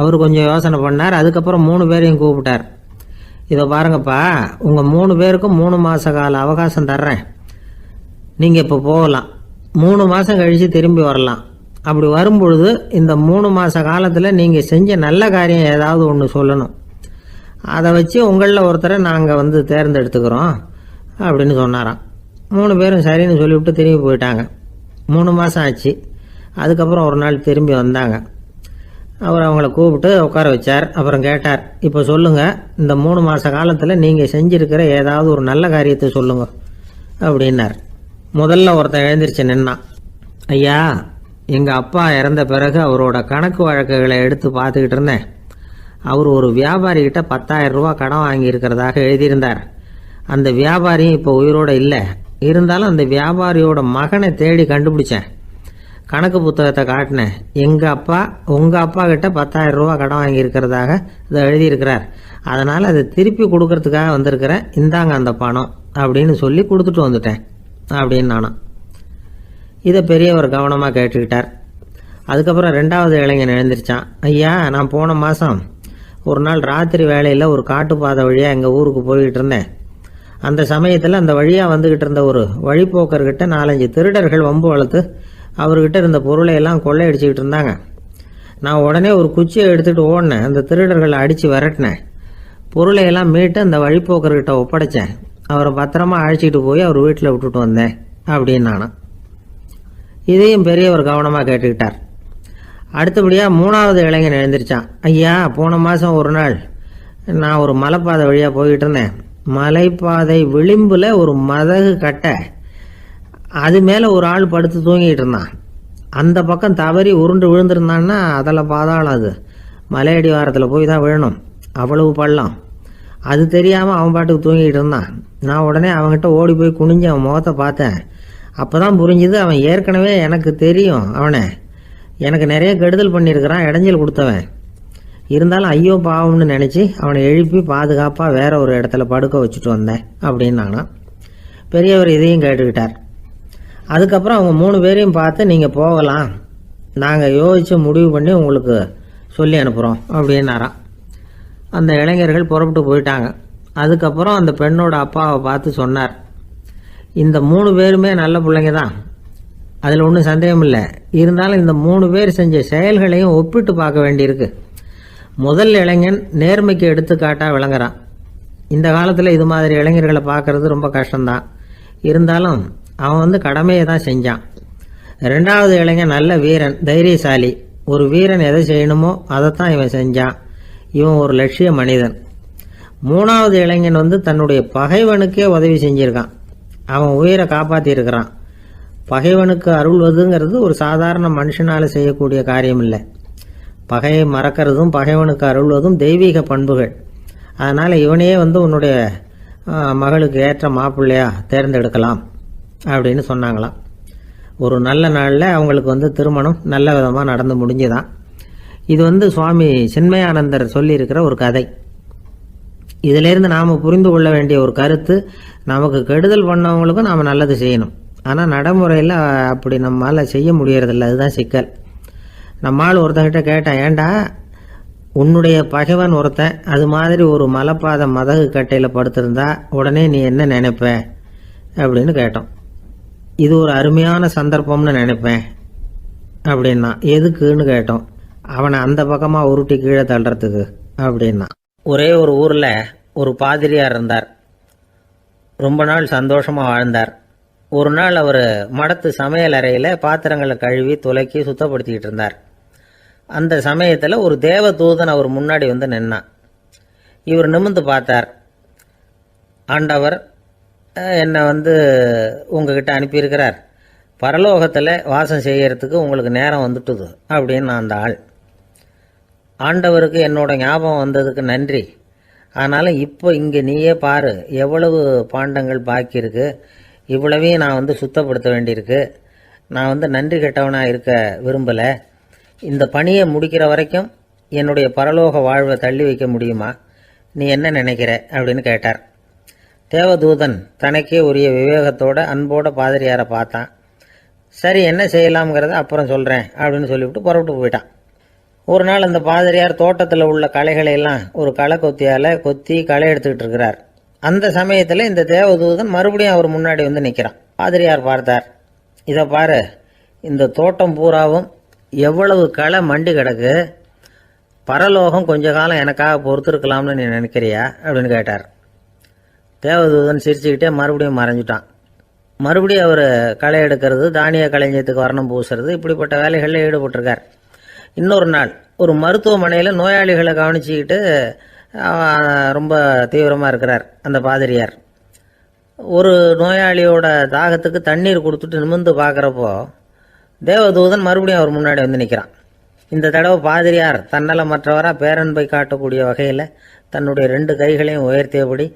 அவர் கொஞ்சம் யோசனை பண்ணார். அதுக்கப்புறம் 3 பேரையும் கூப்பிட்டார். இதை பாருங்கப்பா, உங்கள் 3 பேருக்கும் 3 மாத கால அவகாசம் தர்றேன். நீங்கள் இப்போ போகலாம். 3 மாதம் கழித்து திரும்பி வரலாம். அப்படி வரும்பொழுது இந்த 3 மாத காலத்தில் நீங்கள் செஞ்ச நல்ல காரியம் ஏதாவது ஒன்று சொல்லணும். அதை வச்சு உங்களில் ஒருத்தரை நாங்கள் தேர்ந்தெடுத்துக்கிறோம் அப்படின்னு சொன்னாராம். 3 பேரும் சரின்னு சொல்லிவிட்டு திரும்பி போயிட்டாங்க. 3 மாதம் ஆச்சு. அதுக்கப்புறம் ஒரு நாள் திரும்பி வந்தாங்க. அவர் அவங்கள கூப்பிட்டு உட்கார வச்சார். அப்புறம் கேட்டார், இப்போ சொல்லுங்கள், இந்த 3 மாத காலத்தில் நீங்கள் செஞ்சுருக்கிற ஏதாவது ஒரு நல்ல காரியத்தை சொல்லுங்கள் அப்படின்னார். முதல்ல ஒருத்தன் எழுந்திரிச்சு நின்னான். ஐயா, எங்கள் அப்பா இறந்த பிறகு அவரோட கணக்கு வழக்குகளை எடுத்து பார்த்துக்கிட்டு இருந்தேன். அவர் ஒரு வியாபாரிகிட்ட 10,000 ரூபா கடன் வாங்கியிருக்கிறதாக எழுதியிருந்தார். அந்த வியாபாரியும் இப்போ உயிரோடு இல்லை. இருந்தாலும் அந்த வியாபாரியோட மகனை தேடி கண்டுபிடிச்சேன். கணக்கு புத்தகத்தை காட்டினேன். எங்கள் அப்பா உங்கள் அப்பா கிட்ட 10,000 ரூபா கடன் வாங்கியிருக்கிறதாக இதை எழுதியிருக்கிறார். அதனால் அதை திருப்பி கொடுக்கறதுக்காக வந்திருக்கிறேன். இந்தாங்க அந்த பணம் அப்படின்னு சொல்லி கொடுத்துட்டு வந்துட்டேன் அப்படின்னு நானும். இதை பெரியவர் கவனமாக கேட்டுக்கிட்டார். அதுக்கப்புறம் 2வது இளைஞன் எழுந்திரிச்சான். ஐயா, நான் போன மாதம் ஒரு நாள் ராத்திரி வேளையில் ஒரு காட்டுப்பாதை வழியாக எங்கள் ஊருக்கு போய்கிட்டு இருந்தேன். அந்த சமயத்தில் அந்த வழியாக வந்துக்கிட்டு இருந்த ஒரு வழிப்போக்கர்கிட்ட 4-5 திருடர்கள் வம்பு வளர்த்து அவர்கிட்ட இருந்த பொருளை எல்லாம் கொள்ளையடிச்சிக்கிட்டு இருந்தாங்க. நான் உடனே ஒரு குச்சியை எடுத்துகிட்டு ஓடினேன். அந்த திருடர்களை அடித்து விரட்டினேன். பொருளை எல்லாம் மீட்டு அந்த வழிப்போக்கர்கிட்ட ஒப்படைச்சேன். அவரை பத்திரமா அழைச்சிட்டு போய் அவர் வீட்டில் விட்டுட்டு வந்தேன் அப்படின்னு நானும். இதையும் பெரியவர் கவனமாக கேட்டுக்கிட்டார். அடுத்தபடியாக 3வது இளைஞன் எழுந்திரிச்சான். ஐயா, போன மாதம் ஒரு நாள் நான் ஒரு மலைப்பாதை வழியாக போய்கிட்டு இருந்தேன். மலைப்பாதை விளிம்பில் ஒரு மதகு கட்டை, அது மேலே ஒரு ஆள் படுத்து தூங்கிட்டு இருந்தான். அந்த பக்கம் தவறி உருண்டு விழுந்திருந்தான்னா அதில் பாதாளம். அது மலையடி வாரத்தில் போய் தான் விழணும். அவ்வளவு பள்ளம். அது தெரியாமல் அவன் பாட்டுக்கு தூங்கிட்டு இருந்தான். நான் உடனே அவன்கிட்ட ஓடி போய் குனிஞ்சு அவன் முகத்தை பார்த்தேன். அப்போ தான் புரிஞ்சுது, அவன் ஏற்கனவே எனக்கு தெரியும். அவனை எனக்கு நிறைய கெடுதல் பண்ணியிருக்கிறான், இடைஞ்சல் கொடுத்தவன். இருந்தாலும் ஐயோ பாவம்னு நினச்சி அவனை எழுப்பி பாதுகாப்பாக வேற ஒரு இடத்துல படுக்க வச்சுட்டு வந்தேன் அப்படின்னு நானும். பெரியவர் இதையும் கேட்டுக்கிட்டார். அதுக்கப்புறம் அவங்க 3 பேரையும் பார்த்து, நீங்கள் போகலாம், நாங்கள் யோசித்து முடிவு பண்ணி உங்களுக்கு சொல்லி அனுப்புகிறோம் அப்படின்னாராம். அந்த இளைஞர்கள் புறப்பட்டு போயிட்டாங்க. அதுக்கப்புறம் அந்த பெண்ணோட அப்பாவை பார்த்து சொன்னார், இந்த 3 பேருமே நல்ல பிள்ளைங்க தான், அதில் ஒன்றும் சந்தேகம் இல்லை. இருந்தாலும் இந்த 3 பேர் செஞ்ச செயல்களையும் ஒப்பிட்டு பார்க்க வேண்டியிருக்கு. முதல் இளைஞன் நேர்மைக்கு எடுத்துக்காட்டாக விளங்குறான். இந்த காலத்தில் இது மாதிரி இளைஞர்களை பார்க்கறது ரொம்ப கஷ்டம்தான். இருந்தாலும் அவன் கடமையை தான் செஞ்சான். 2வது இளைஞன் நல்ல வீரன், தைரியசாலி. ஒரு வீரன் எதை செய்யணுமோ அதைத்தான் இவன் செஞ்சான். இவன் ஒரு லட்சிய மனிதன். 3வது இளைஞன் தன்னுடைய பகைவனுக்கே உதவி செஞ்சிருக்கான். அவன் உயிரை காப்பாற்றியிருக்கிறான். பகைவனுக்கு அருள்வதுங்கிறது ஒரு சாதாரண மனுஷனால் செய்யக்கூடிய காரியம் இல்லை. பகையை மறக்கிறதும் பகைவனுக்கு அருள்வதும் தெய்வீக பண்புகள். அதனால் இவனையே உன்னுடைய மகளுக்கு ஏற்ற மாப்பிள்ளையா தேர்ந்தெடுக்கலாம் அப்படின்னு சொன்னாங்களாம். ஒரு நல்ல நாளில் அவங்களுக்கு திருமணம் நல்ல விதமாக நடந்து முடிஞ்சுதான். இது சுவாமி சின்மயானந்தர் சொல்லியிருக்கிற ஒரு கதை. இதிலேருந்து நாம் புரிந்து கொள்ள வேண்டிய ஒரு கருத்து, நமக்கு கெடுதல் பண்ணவங்களுக்கும் நாம் நல்லது செய்யணும். ஆனால் நடைமுறையில் அப்படி நம்மளால் செய்ய முடியறதில்ல. அதுதான் சிக்கல். நம்மால் ஒருத்தங்கிட்ட கேட்டேன், ஏண்டா உன்னுடைய பகைவன் ஒருத்தன் அது மாதிரி ஒரு மலைப்பாத மதகு கட்டையில் படுத்திருந்தா உடனே நீ என்ன நினைப்ப அப்படின்னு கேட்டோம். இது ஒரு அருமையான சந்தர்ப்பம்னு நினைப்பேன் அப்படின்னா. எதுக்குன்னு கேட்டோம். அவனை அந்த பக்கமாக உருட்டி கீழே தள்ளுறதுக்கு அப்படின்னா. ஒரே ஒரு ஊரில் ஒரு பாதிரியார் இருந்தார். ரொம்ப நாள் சந்தோஷமாக வாழ்ந்தார். ஒரு நாள் அவர் மடத்து சமையல் அறையில் பாத்திரங்களை கழுவி துலக்கி சுத்தப்படுத்திக்கிட்டு இருந்தார். அந்த சமயத்தில் ஒரு தேவதூதன் அவர் முன்னாடி வந்து நின்னான். இவர் நிமிர்ந்து பார்த்தார். ஆண்டவர் என்னை உங்ககிட்ட அனுப்பியிருக்கிறார், பரலோகத்தில் வாசம் செய்யறதுக்கு உங்களுக்கு நேரம் வந்துட்டுது அப்படின்னு அந்த ஆள். ஆண்டவருக்கு என்னோட ஞாபகம் வந்ததுக்கு நன்றி. ஆனாலும் இப்போ இங்கே நீயே பாரு, எவ்வளவு பாண்டங்கள் பாக்கி இருக்கு, இவ்வளவையும் நான் சுத்தப்படுத்த வேண்டியிருக்கு. நான் நன்றி கெட்டவனாக இருக்க விரும்பலை. இந்த பணியை முடிக்கிற வரைக்கும் என்னுடைய பரலோக வாழ்வை தள்ளி வைக்க முடியுமா? நீ என்ன நினைக்கிற அப்படின்னு கேட்டார். தேவதூதன் தனக்கே உரிய விவேகத்தோட அன்போட பாதிரியாரை பார்த்தான். சரி, என்ன செய்யலாம்ங்கிறத அப்புறம் சொல்கிறேன் அப்படின்னு சொல்லிவிட்டு புறப்பட்டு போயிட்டான். ஒரு நாள் அந்த பாதிரியார் தோட்டத்தில் உள்ள களைகளை எல்லாம் ஒரு களை கொத்தியால் கொத்தி களை எடுத்துக்கிட்டு இருக்கிறார். அந்த சமயத்தில் இந்த தேவதூதன் மறுபடியும் அவர் முன்னாடி நிற்கிறான். பாதிரியார் பார்த்தார். இதை பாரு, இந்த தோட்டம் பூராவும் எவ்வளவு களை மண்டி கிடக்கு, பரலோகம் கொஞ்ச காலம் எனக்காக பொறுத்திருக்கலாம்னு நீ நினைக்கிறியா அப்படின்னு கேட்டார். தேவதூதன் சிரிச்சுக்கிட்டே மறுபடியும் மறைஞ்சிட்டான். மறுபடியும் அவர் களை எடுக்கிறது, தானிய களஞ்சியத்துக்கு வர்ணம் பூசுறது, இப்படிப்பட்ட வேலைகளில் ஈடுபட்டிருக்கார். இன்னொரு நாள் ஒரு மருத்துவமனையில் நோயாளிகளை கவனிச்சுக்கிட்டு ரொம்ப தீவிரமாக இருக்கிறார் அந்த பாதிரியார். ஒரு நோயாளியோட தாகத்துக்கு தண்ணீர் கொடுத்துட்டு நிமிர்ந்து பார்க்குறப்போ தேவதூதன் மறுபடியும் அவர் முன்னாடி நிற்கிறான். இந்த தடவை பாதிரியார் தன்னலமற்றவராக பேரன்பை காட்டக்கூடிய வகையில் தன்னுடைய 2 கைகளையும் உயர்த்தியபடி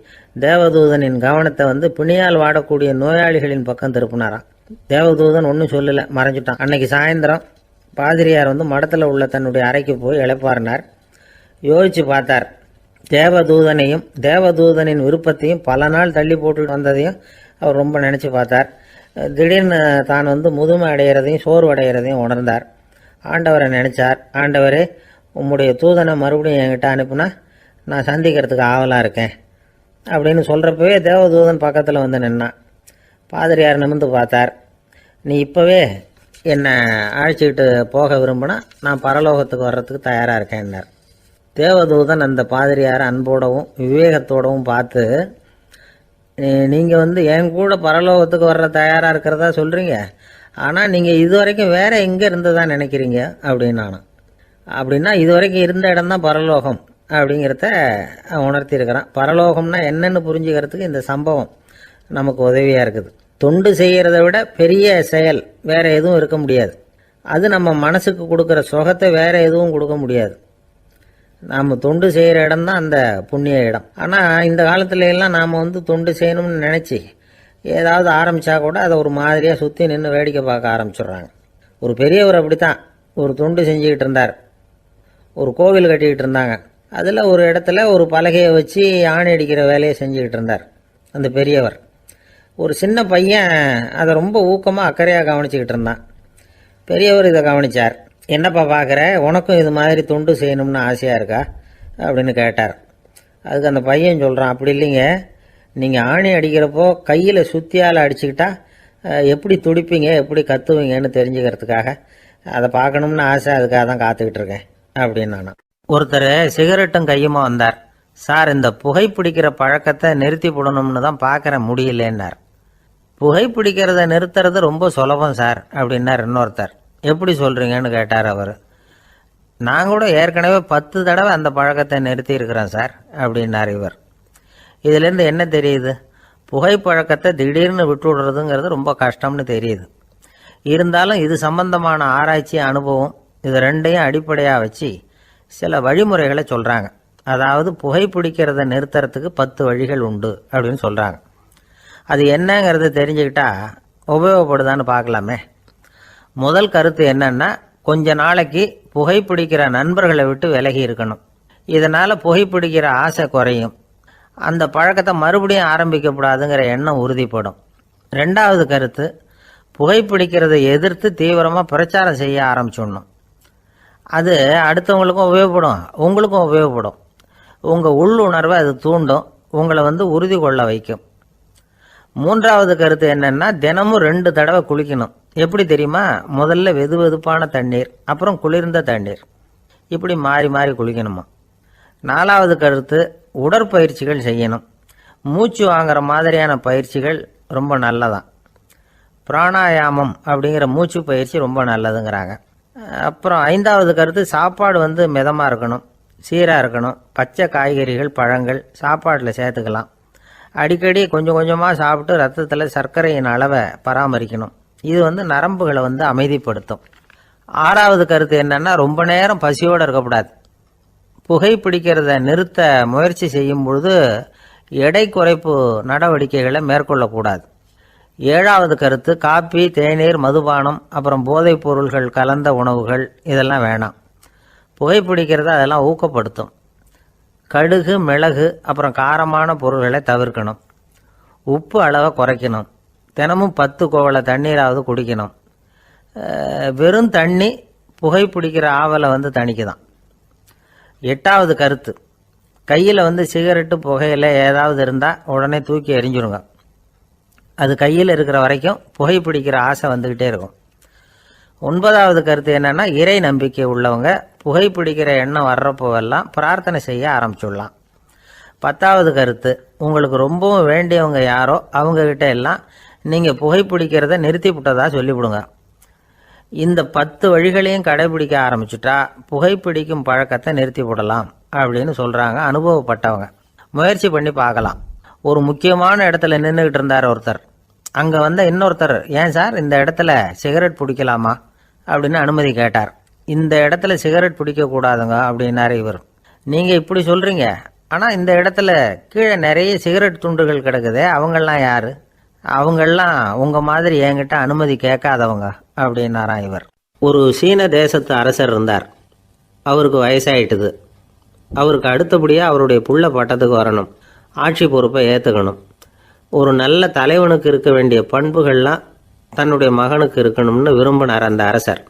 தேவதூதனின் கவனத்தை பிணியால் வாடக்கூடிய நோயாளிகளின் பக்கம் திருப்பினாராம். தேவதூதன் ஒன்றும் சொல்லலை, மறைஞ்சிட்டான். அன்னைக்கு சாயந்தரம் பாதிரியார் மடத்தில் உள்ள தன்னுடைய அறைக்கு போய் இளைப்பாறினார். யோசித்து பார்த்தார். தேவதூதனையும் தேவதூதனின் விருப்பத்தையும் பல நாள் தள்ளி போட்டு வந்ததையும் அவர் ரொம்ப நினச்சி பார்த்தார். திடீர்னு தான் முதுமை அடைகிறதையும் சோர்வு அடைகிறதையும் உணர்ந்தார். ஆண்டவரை நினைச்சார். ஆண்டவரே, உம்முடைய தூதனை மறுபடியும் என்கிட்ட அனுப்புனா நான் சந்திக்கிறதுக்கு ஆவலாக இருக்கேன் அப்படின்னு சொல்கிறப்பவே தேவதூதன் பக்கத்தில் நின்னான். பாதிரியார் நிமிர்ந்து பார்த்தார். நீ இப்போவே என்னை அழைச்சிக்கிட்டு போக விரும்பினா நான் பரலோகத்துக்கு வர்றதுக்கு தயாராக இருக்கேன்னார். தேவதூதன் அந்த பாதிரியாரை அன்போடவும் விவேகத்தோடவும் பார்த்து, நீங்கள் என் கூட பரலோகத்துக்கு வர்ற தயாராக இருக்கிறதா சொல்கிறீங்க, ஆனால் நீங்கள் இது வரைக்கும் வேறு எங்கே இருந்ததா நினைக்கிறீங்க அப்படின்னு நானும். அப்படின்னா இது வரைக்கும் இருந்த இடம்தான் பரலோகம் அப்படிங்கிறத உணர்த்தியிருக்கிறான். பரலோகம்னா என்னன்னு புரிஞ்சுக்கிறதுக்கு இந்த சம்பவம் நமக்கு உதவியாக இருக்குது. தொண்டு செய்கிறத விட பெரிய செயல் வேறு எதுவும் இருக்க முடியாது. அது நம்ம மனசுக்கு கொடுக்குற சுகத்தை வேறு எதுவும் கொடுக்க முடியாது. நாம் தொண்டு செய்கிற இடம் தான் அந்த புண்ணிய இடம். ஆனால் இந்த காலத்துல எல்லாம் நாம் தொண்டு செய்யணும்னு நினச்சி ஏதாவது ஆரம்பித்தா கூட அதை ஒரு மாதிரியாக சுற்றி நின்று வேடிக்கை பார்க்க ஆரம்பிச்சிடுறாங்க. ஒரு பெரியவர் அப்படித்தான் ஒரு தொண்டு செஞ்சுக்கிட்டு இருந்தார். ஒரு கோவில் கட்டிக்கிட்டு இருந்தாங்க. அதில் ஒரு இடத்துல ஒரு பலகையை வச்சு ஆணி அடிக்கிற வேலையை செஞ்சுக்கிட்டு இருந்தார் அந்த பெரியவர். ஒரு சின்ன பையன் அதை ரொம்ப ஊக்கமாக அக்கறையாக கவனிச்சுக்கிட்டு இருந்தான். பெரியவர் இதை கவனித்தார். என்னப்பா பார்க்குற, உனக்கும் இது மாதிரி தொண்டு செய்யணும்னு ஆசையாக இருக்கா அப்படின்னு கேட்டார். அதுக்கு அந்த பையன் சொல்கிறான், அப்படி இல்லைங்க, நீங்கள் ஆணி அடிக்கிறப்போ கையில் சுத்தியால் அடிச்சுக்கிட்டா எப்படி துடிப்பீங்க, எப்படி கத்துவீங்கன்னு தெரிஞ்சுக்கிறதுக்காக அதை பார்க்கணும்னு ஆசை, அதுக்காக தான் காத்துக்கிட்டு இருக்கேன் அப்படின்னு நான். ஒருத்தர் சிகரெட்டும் கையுமா வந்தார். சார், இந்த புகைப்பிடிக்கிற பழக்கத்தை நிறுத்தி போடணும்னு தான் பார்க்குறேன், முடியலன்னார். புகைப்பிடிக்கிறத நிறுத்துறது ரொம்ப சுலபம் சார் அப்படின்னார் இன்னொருத்தர். எப்படி சொல்கிறீங்கன்னு கேட்டார் அவர். நான் கூட ஏற்கனவே 10 தடவை அந்த பழக்கத்தை நிறுத்தி இருக்கிறேன் சார் அப்படின்னார் இவர். இதுலேருந்து என்ன தெரியுது? புகைப்பழக்கத்தை திடீர்னு விட்டு விடுறதுங்கிறது ரொம்ப கஷ்டம்னு தெரியுது. இருந்தாலும் இது சம்பந்தமான ஆராய்ச்சி, அனுபவம், இது ரெண்டையும் அடிப்படையாக வச்சு சில வழிமுறைகளை சொல்கிறாங்க. அதாவது புகைப்பிடிக்கிறத நிறுத்துறதுக்கு 10 வழிகள் உண்டு அப்படின்னு சொல்கிறாங்க. அது என்னங்கிறத தெரிஞ்சுக்கிட்டா உபயோகப்படுதான்னு பார்க்கலாமே. முதல் கருத்து என்னன்னா, கொஞ்ச நாளைக்கு புகைப்பிடிக்கிற நண்பர்களை விட்டு விலகி இருக்கணும். இதனால் புகைப்பிடிக்கிற ஆசை குறையும். அந்த பழக்கத்தை மறுபடியும் ஆரம்பிக்கப்படாதுங்கிற எண்ணம் உறுதிப்படும். 2வது கருத்து, புகைப்பிடிக்கிறதை எதிர்த்து தீவிரமாக பிரச்சாரம் செய்ய ஆரம்பிச்சிடணும். அது அடுத்தவங்களுக்கும் உபயோகப்படும், உங்களுக்கும் உபயோகப்படும். உங்கள் உள்ளுணர்வை அது தூண்டும், உங்களை உறுதி கொள்ள வைக்கும். மூன்றாவது கருத்து என்னன்னா, தினமும் 2 தடவை குளிக்கணும். எப்படி தெரியுமா? முதல்ல வெது வெதுப்பான தண்ணீர், அப்புறம் குளிர்ந்த தண்ணீர், இப்படி மாறி மாறி குளிக்கணுமா. 4வது கருத்து, உடற்பயிற்சிகள் செய்யணும். மூச்சு வாங்குற மாதிரியான பயிற்சிகள் ரொம்ப நல்லதான். பிராணாயாமம் அப்படிங்கிற மூச்சு பயிற்சி ரொம்ப நல்லதுங்கிறாங்க. அப்புறம் 5வது கருத்து, சாப்பாடு மிதமாக இருக்கணும், சீராக இருக்கணும். பச்சை காய்கறிகள், பழங்கள் சாப்பாட்டில் சேர்த்துக்கலாம். அடிக்கடி கொஞ்சம் கொஞ்சமாக சாப்பிட்டு ரத்தத்தில் சர்க்கரையின் அளவை பராமரிக்கணும். இது நரம்புகளை அமைதிப்படுத்தும். 6வது கருத்து என்னன்னா, ரொம்ப நேரம் பசியோடு இருக்கக்கூடாது. புகைப்பிடிக்கிறத நிறுத்த முயற்சி செய்யும் பொழுது எடை குறைப்பு நடவடிக்கைகளை மேற்கொள்ளக்கூடாது. 7வது கருத்து, காப்பி, தேநீர், மதுபானம், அப்புறம் போதைப் பொருள்கள் கலந்த உணவுகள் இதெல்லாம் வேணாம். புகைப்பிடிக்கிறத அதெல்லாம் ஊக்கப்படுத்தும். கடுகு, மிளகு, அப்புறம் காரமான பொருள்களை தவிர்க்கணும். உப்பு அளவை குறைக்கணும். தினமும் 10 குவளை தண்ணீராவது குடிக்கணும். வெறும் தண்ணி புகைப்பிடிக்கிற ஆவலை தணிக்குதான். 8வது கருத்து, கையில் சிகரெட்டு, புகையில ஏதாவது இருந்தால் உடனே தூக்கி எறிஞ்சிருங்க. அது கையில் இருக்கிற வரைக்கும் புகைப்பிடிக்கிற ஆசை வந்துக்கிட்டே இருக்கும். 9வது கருத்து என்னன்னா, இறை நம்பிக்கை உள்ளவங்க புகைப்பிடிக்கிற எண்ணம் வர்றப்போவெல்லாம் பிரார்த்தனை செய்ய ஆரம்பிச்சுடலாம். 10வது கருத்து, உங்களுக்கு ரொம்பவும் வேண்டியவங்க யாரோ அவங்கக்கிட்ட எல்லாம் நீங்கள் புகைப்பிடிக்கிறத நிறுத்தி விட்டதா சொல்லிவிடுங்க. இந்த 10 வழிகளையும் கடைபிடிக்க ஆரம்பிச்சுட்டா புகைப்பிடிக்கும் பழக்கத்தை நிறுத்தி விடலாம் அப்படின்னு சொல்கிறாங்க அனுபவப்பட்டவங்க. முயற்சி பண்ணி பார்க்கலாம். ஒரு முக்கியமான இடத்துல நின்றுக்கிட்டு இருந்தார் ஒருத்தர். அங்கே இன்னொருத்தர், ஏன் சார் இந்த இடத்துல சிகரெட் பிடிக்கலாமா அப்படின்னு அனுமதி கேட்டார். இந்த இடத்துல சிகரெட் பிடிக்கக்கூடாதுங்க அப்படின்னாரு இவர். நீங்கள் இப்படி சொல்கிறீங்க, ஆனால் இந்த இடத்துல கீழே நிறைய சிகரெட் துண்டுகள் கிடக்குதே, அவங்கெல்லாம் யார்? அவங்கெல்லாம் உங்கள் மாதிரி என்கிட்ட அனுமதி கேட்காதவங்க அப்படின்னாராம் இவர். ஒரு சீன தேசத்து அரசர் இருந்தார். அவருக்கு வயசாயிட்டுது. அவருக்கு அடுத்தபடியாக அவருடைய புள்ள பட்டத்துக்கு வரணும், ஆட்சி பொறுப்பை ஏற்றுக்கணும். ஒரு நல்ல தலைவனுக்கு இருக்க வேண்டிய பண்புகள்லாம் தன்னுடைய மகனுக்கு இருக்கணும்னு விரும்பினார் அந்த அரசர்.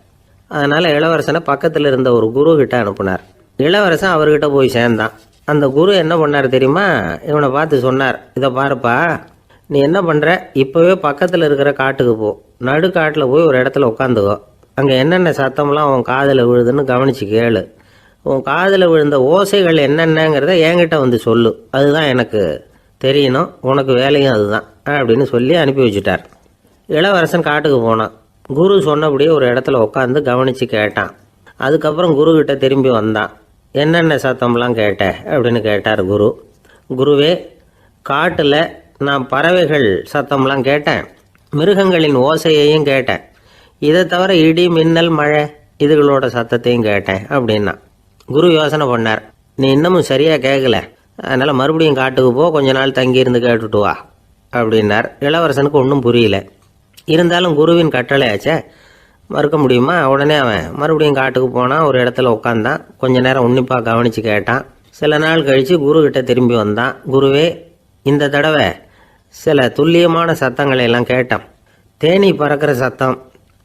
அதனால் இளவரசனை பக்கத்தில் இருந்த ஒரு குரு கிட்ட அனுப்புனார். இளவரசன் அவர்கிட்ட போய் சேர்ந்தான். அந்த குரு என்ன பண்ணார் தெரியுமா? இவனை பார்த்து சொன்னார், இதை பாருப்பா, நீ என்ன பண்ணுற, இப்போவே பக்கத்தில் இருக்கிற காட்டுக்கு போ, நடுக்காட்டில் போய் ஒரு இடத்துல உட்காந்துக்கோ. அங்கே என்னென்ன சத்தம்லாம் உன் காதில் விழுதுன்னு கவனித்து கேளு. உன் காதில் விழுந்த ஓசைகள் என்னென்னங்கிறத என்கிட்ட சொல்லு, அதுதான் எனக்கு தெரியணும், உனக்கு வேலையும் அதுதான் அப்படின்னு சொல்லி அனுப்பி வச்சுட்டார். இளவரசன் காட்டுக்கு போனான். குரு சொன்னபடியே ஒரு இடத்துல உட்காந்து கவனித்து கேட்டான். அதுக்கப்புறம் குருக்கிட்ட திரும்பி வந்தான். என்னென்ன சத்தம்லாம் கேட்ட அப்படின்னு கேட்டார் குரு. குருவே, காட்டில் நான் பறவைகள் சத்தம்லாம் கேட்டேன், மிருகங்களின் ஓசையையும் கேட்டேன், இதை தவிர இடி, மின்னல், மழை இதுகளோட சத்தத்தையும் கேட்டேன் அப்படின்னா. குரு யோசனை பண்ணார், நீ இன்னமும் சரியாக கேட்கல, அதனால் மறுபடியும் காட்டுக்கு போ, கொஞ்ச நாள் தங்கியிருந்து கேட்டுட்டு வா அப்படின்னார். இளவரசனுக்கு ஒன்றும் புரியல. இருந்தாலும் குருவின் கட்டளையாச்சே, மறுக்க முடியுமா? உடனே அவன் மறுபடியும் காட்டுக்கு போனான். ஒரு இடத்துல உட்காந்தான். கொஞ்ச நேரம் உன்னிப்பாக கவனித்து கேட்டான். சில நாள் கழித்து குருக்கிட்ட திரும்பி வந்தான். குருவே, இந்த தடவை சில துல்லியமான சத்தங்களை எல்லாம் கேட்டான். தேனி பறக்கிற சத்தம்,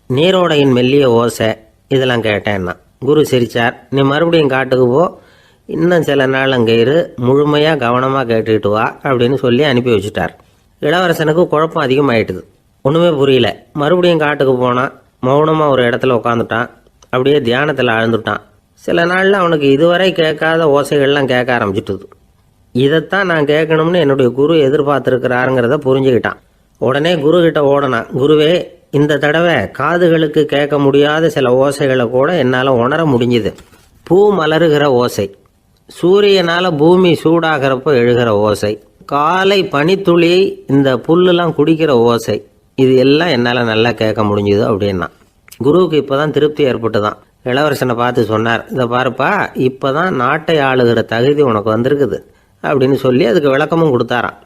நீரோடையின் மெல்லிய ஓசை, இதெல்லாம் கேட்டேன்னா. குரு சிரித்தார். நீ மறுபடியும் காட்டுக்கு போ, இன்னும் சில நாள் அங்கே இரு, முழுமையாக கவனமாக கேட்டுக்கிட்டு வா அப்படின்னு சொல்லி அனுப்பி வச்சுட்டார். இளவரசனுக்கு குழப்பம் அதிகமாயிட்டுது. ஒன்றுமே புரியல. மறுபடியும் காட்டுக்கு போனான். மௌனமாக ஒரு இடத்துல உட்காந்துட்டான். அப்படியே தியானத்தில் ஆழ்ந்துட்டான். சில நாளில் அவனுக்கு இதுவரை கேட்காத ஓசைகள்லாம் கேட்க ஆரம்பிச்சிட்டுது. இதைத்தான் நான் கேட்கணும்னு என்னுடைய குரு எதிர்பார்த்துருக்கிறாருங்கிறத புரிஞ்சுக்கிட்டான். உடனே குரு கிட்ட ஓடனான். குருவே, இந்த தடவை காதுகளுக்கு கேட்க முடியாத சில ஓசைகளை கூட என்னால் உணர முடிஞ்சுது. பூ மலருகிற ஓசை, சூரியனால் பூமி சூடாகிறப்போ எழுகிற ஓசை, காலை பனித்துளி இந்த புல்லுலாம் குடிக்கிற ஓசை, இது எல்லாம் என்னால் நல்லா கேட்க முடிஞ்சுது அப்படின்னா. குருவுக்கு இப்போ தான் திருப்தி ஏற்பட்டு தான். இளவரசனை பார்த்து சொன்னார், இதை பாருப்பா, இப்போ தான் நாட்டை ஆளுகிற தகுதி உனக்கு வந்திருக்குது அப்படின்னு சொல்லி அதுக்கு விளக்கமும் கொடுத்தாராம்.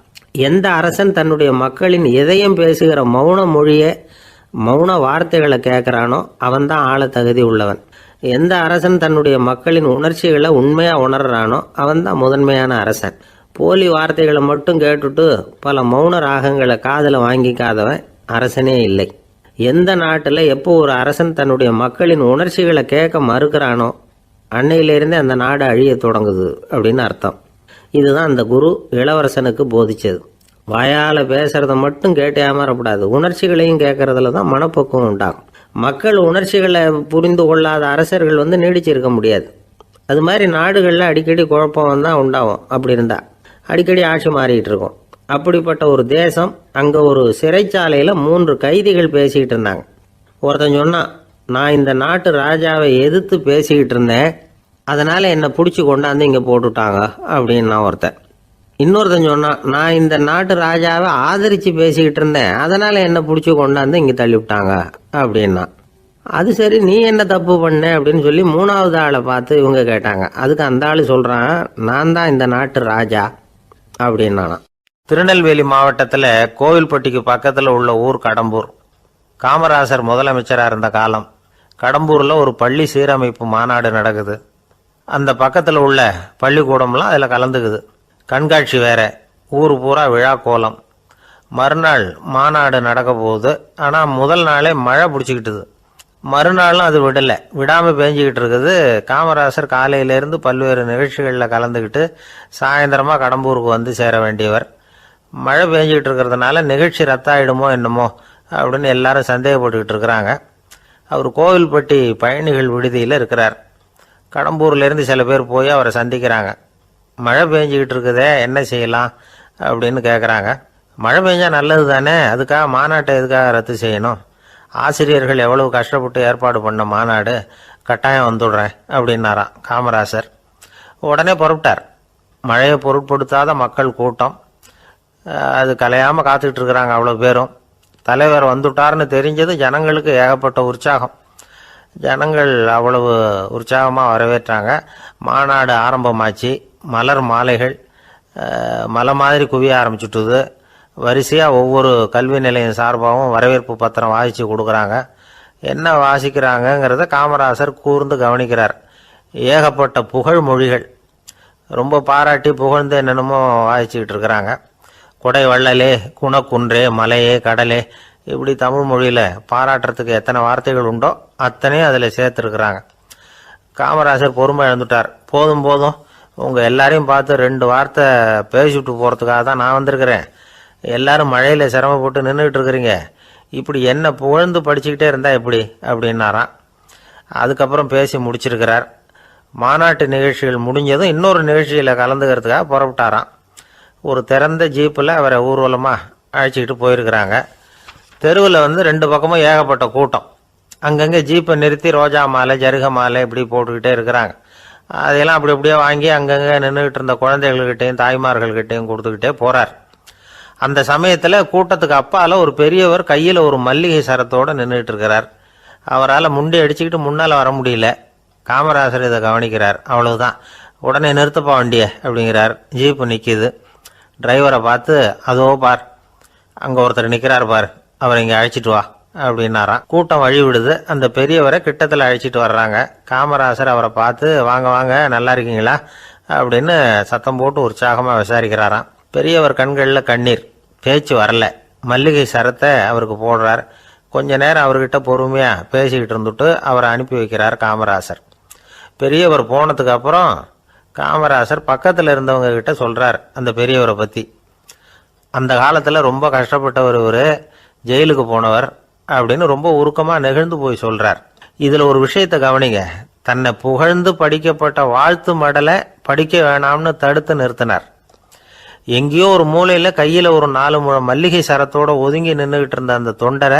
எந்த அரசன் தன்னுடைய மக்களின் இதயம் பேசுகிற மௌன மொழியை, மௌன வார்த்தைகளை கேட்குறானோ அவன்தான் ஆள தகுதி உள்ளவன். எந்த அரசன் தன்னுடைய மக்களின் உணர்ச்சிகளை உண்மையாக உணர்றானோ அவன்தான் முதன்மையான அரசன். போலி வார்த்தைகளை மட்டும் கேட்டுட்டு பல மௌன ராகங்களை காதில் வாங்கிக்காதவன் அரசனே இல்லை. எந்த நாட்டில் எப்போ ஒரு அரசன் தன்னுடைய மக்களின் உணர்ச்சிகளை கேட்க மறுக்கிறானோ அன்னையிலிருந்தே அந்த நாடு அழிய தொடங்குது அப்படின்னு அர்த்தம். இதுதான் அந்த குரு இளவரசனுக்கு போதிச்சது. வாயால் பேசுறத மட்டும் கேட்டு ஏமாறக்கூடாது, உணர்ச்சிகளையும் கேட்கறதுல தான் மனப்பக்குவம் உண்டாகும். மக்கள் உணர்ச்சிகளை புரிந்து கொள்ளாத அரசர்கள் நீடிச்சிருக்க முடியாது. அது மாதிரி நாடுகளில் அடிக்கடி குழப்பம் தான் உண்டாகும். அப்படி இருந்தால் அடிக்கடி ஆட்சி மாறிட்டு இருக்கும். அப்படிப்பட்ட ஒரு தேசம், அங்கே ஒரு சிறைச்சாலையில் 3 கைதிகள் பேசிக்கிட்டு இருந்தாங்க. ஒருத்தன் சொன்னான், நான் இந்த நாட்டு ராஜாவை எதிர்த்து பேசிக்கிட்டு இருந்தேன், அதனால் என்னை பிடிச்சி கொண்டாந்து இங்கே போட்டுட்டாங்க அப்படின்னு நான் ஒருத்தன். இன்னொருத்தன் சொன்னான், நான் இந்த நாட்டு ராஜாவை ஆதரித்து பேசிக்கிட்டு இருந்தேன், அதனால் என்னை பிடிச்சி கொண்டாந்து இங்கே தள்ளிவிட்டாங்க அப்படின்னா. அது சரி, நீ என்ன தப்பு பண்ண அப்படின்னு சொல்லி 3வது ஆளை பார்த்து இவங்க கேட்டாங்க. அதுக்கு அந்த ஆள் சொல்கிறான், நான் தான் இந்த நாட்டு ராஜா அப்படின்னானா. திருநெல்வேலி மாவட்டத்தில் கோவில்பட்டிக்கு பக்கத்தில் உள்ள ஊர் கடம்பூர். காமராசர் முதலமைச்சராக இருந்த காலம். கடம்பூரில் ஒரு பள்ளி சீரமைப்பு மாநாடு நடக்குது. அந்த பக்கத்தில் உள்ள பள்ளிக்கூடம்லாம் அதில் கலந்துக்குது. கண்காட்சி வேற, ஊர் பூரா விழா கோலம். மறுநாள் மாநாடு நடக்க போகுது. ஆனால் முதல் நாளே மழை பிடிச்சிக்கிட்டுது. மறுநாளும் அது விடாமல் பேஞ்சிக்கிட்டு இருக்குது. காமராசர் காலையிலேருந்து பல்வேறு நிகழ்ச்சிகளில் கலந்துக்கிட்டு சாயந்தரமாக கடம்பூருக்கு வந்து சேர வேண்டியவர். மழை பேஞ்சிக்கிட்டு இருக்கிறதுனால நிகழ்ச்சி ரத்தாயிடுமோ என்னமோ அப்படின்னு எல்லாரும் சந்தேகப்பட்டுக்கிட்டு இருக்கிறாங்க. அவர் கோவில்பட்டி பயணிகள் விடுதியில் இருக்கிறார். கடம்பூர்லேருந்து சில பேர் போய் அவரை சந்திக்கிறாங்க. மழை பெஞ்சிக்கிட்டு இருக்குதே, என்ன செய்யலாம் அப்படின்னு கேட்குறாங்க. மழை பெஞ்சால் நல்லது தானே, அதுக்காக மாநாட்டை எதுக்காக ரத்து செய்யணும்? ஆசிரியர்கள் எவ்வளவு கஷ்டப்பட்டு ஏற்பாடு பண்ண மாநாடு, கட்டாயம் வந்துடுறேன் அப்படின்னாராம் காமராசர். உடனே புறப்பட்டார். மழையை பொருட்படுத்தாத மக்கள் கூட்டம். அது கலையாமல் காத்துக்கிட்டு இருக்கிறாங்க அவ்வளோ பேரும். தலைவர் வந்துட்டார்னு தெரிஞ்சது ஜனங்களுக்கு ஏகப்பட்ட உற்சாகம். ஜனங்கள் அவ்வளவு உற்சாகமாக வரவேற்றாங்க. மாநாடு ஆரம்பமாச்சு. மலர் மாலைகள் மலை மாதிரி குவிய ஆரம்பிச்சுட்டுது. வரிசையாக ஒவ்வொரு கல்வி நிலையம் சார்பாகவும் வரவேற்பு பத்திரம் வாசித்து கொடுக்குறாங்க. என்ன வாசிக்கிறாங்கங்கிறத காமராசர் கூர்ந்து கவனிக்கிறார். ஏகப்பட்ட புகழ் மொழிகள், ரொம்ப பாராட்டி புகழ்ந்து என்னென்னமோ வாசிச்சுக்கிட்டு இருக்கிறாங்க. கொடை வள்ளலே, குணக்குன்றே, மலையே, கடலே, இப்படி தமிழ் மொழியில் பாராட்டுறதுக்கு எத்தனை வார்த்தைகள் உண்டோ அத்தனையும் அதில் சேர்த்துருக்குறாங்க. காமராசர் பொறுமை இழந்துட்டார். போதும் போதும், உங்கள் எல்லாரையும் பார்த்து 2 வார்த்தை பேசிவிட்டு போகிறதுக்காக தான் நான் வந்திருக்கிறேன். எல்லாரும் மழையில் சிரமப்பட்டு நின்றுக்கிட்டு இருக்கிறீங்க, இப்படி என்ன புகழ்ந்து படிச்சுக்கிட்டே இருந்தால் எப்படி அப்படின்னாராம். அதுக்கப்புறம் பேசி முடிச்சிருக்கிறார். மாநாட்டு நிகழ்ச்சிகள் முடிஞ்சதும் இன்னொரு நிகழ்ச்சியில் கலந்துக்கிறதுக்காக புறப்பட்டாராம். ஒரு திறந்த ஜீப்பில் அவரை ஊர்வலமாக அழைச்சிக்கிட்டு போயிருக்கிறாங்க. தெருவில் 2 பக்கமும் ஏகப்பட்ட கூட்டம். அங்கங்கே ஜீப்பை நிறுத்தி ரோஜா மாலை, ஜருக மாலை இப்படி போட்டுக்கிட்டே இருக்கிறாங்க. அதையெல்லாம் அப்படி அப்படியே வாங்கி அங்கங்கே நின்றுக்கிட்டு இருந்த குழந்தைகள்கிட்டையும் தாய்மார்கள்கிட்டையும் கொடுத்துக்கிட்டே போகிறார். அந்த சமயத்தில் கூட்டத்துக்கு அப்பால் ஒரு பெரியவர் கையில் ஒரு மல்லிகை சரத்தோடு நின்றுட்டு இருக்கிறார். அவரால் முண்டி அடிச்சுக்கிட்டு முன்னால் வர முடியல. காமராசர் இதை கவனிக்கிறார். அவ்வளவுதான், உடனே நிறுத்தப்பா வண்டிய அப்படிங்கிறார். ஜீப்பு நிற்கிது. டிரைவரை பார்த்து, அதோ பார், அங்கே ஒருத்தர் நிற்கிறார் பார், அவரை இங்கே அழைச்சிட்டு வா அப்படின்னாராம். கூட்டம் வழி விடுது. அந்த பெரியவரை கிட்டத்தில் அழைச்சிட்டு வர்றாங்க. காமராசர் அவரை பார்த்து, வாங்க வாங்க, நல்லா இருக்கீங்களா அப்படின்னு சத்தம் போட்டு உற்சாகமாக விசாரிக்கிறாராம். பெரியவர் கண்களில் கண்ணீர், பேச்சு வரல. மல்லிகை சரத்தை அவருக்கு போடுறார். கொஞ்ச நேரம் அவர்கிட்ட பொறுமையாக பேசிக்கிட்டு இருந்துட்டு அவரை அனுப்பி வைக்கிறார் காமராசர். பெரியவர் போனதுக்கு அப்புறம் காமராசர் பக்கத்தில் இருந்தவங்க கிட்ட சொல்கிறார் அந்த பெரியவரை பற்றி. அந்த காலத்தில் ரொம்ப கஷ்டப்பட்டவர் இவர், ஜெயிலுக்கு போனவர் அப்படின்னு ரொம்ப உருக்கமாக நெகிழ்ந்து போய் சொல்கிறார். இதில் ஒரு விஷயத்தை கவனிங்க. தன்னை புகழ்ந்து படிக்கப்பட்ட வாழ்த்து மடலை படிக்க வேணாம்னு தடுத்து நிறுத்தினார். எங்கேயோ ஒரு மூலையில் கையில் ஒரு 4 முழம் மல்லிகை சரத்தோட ஒதுங்கி நின்றுகிட்டு இருந்த அந்த தொண்டரை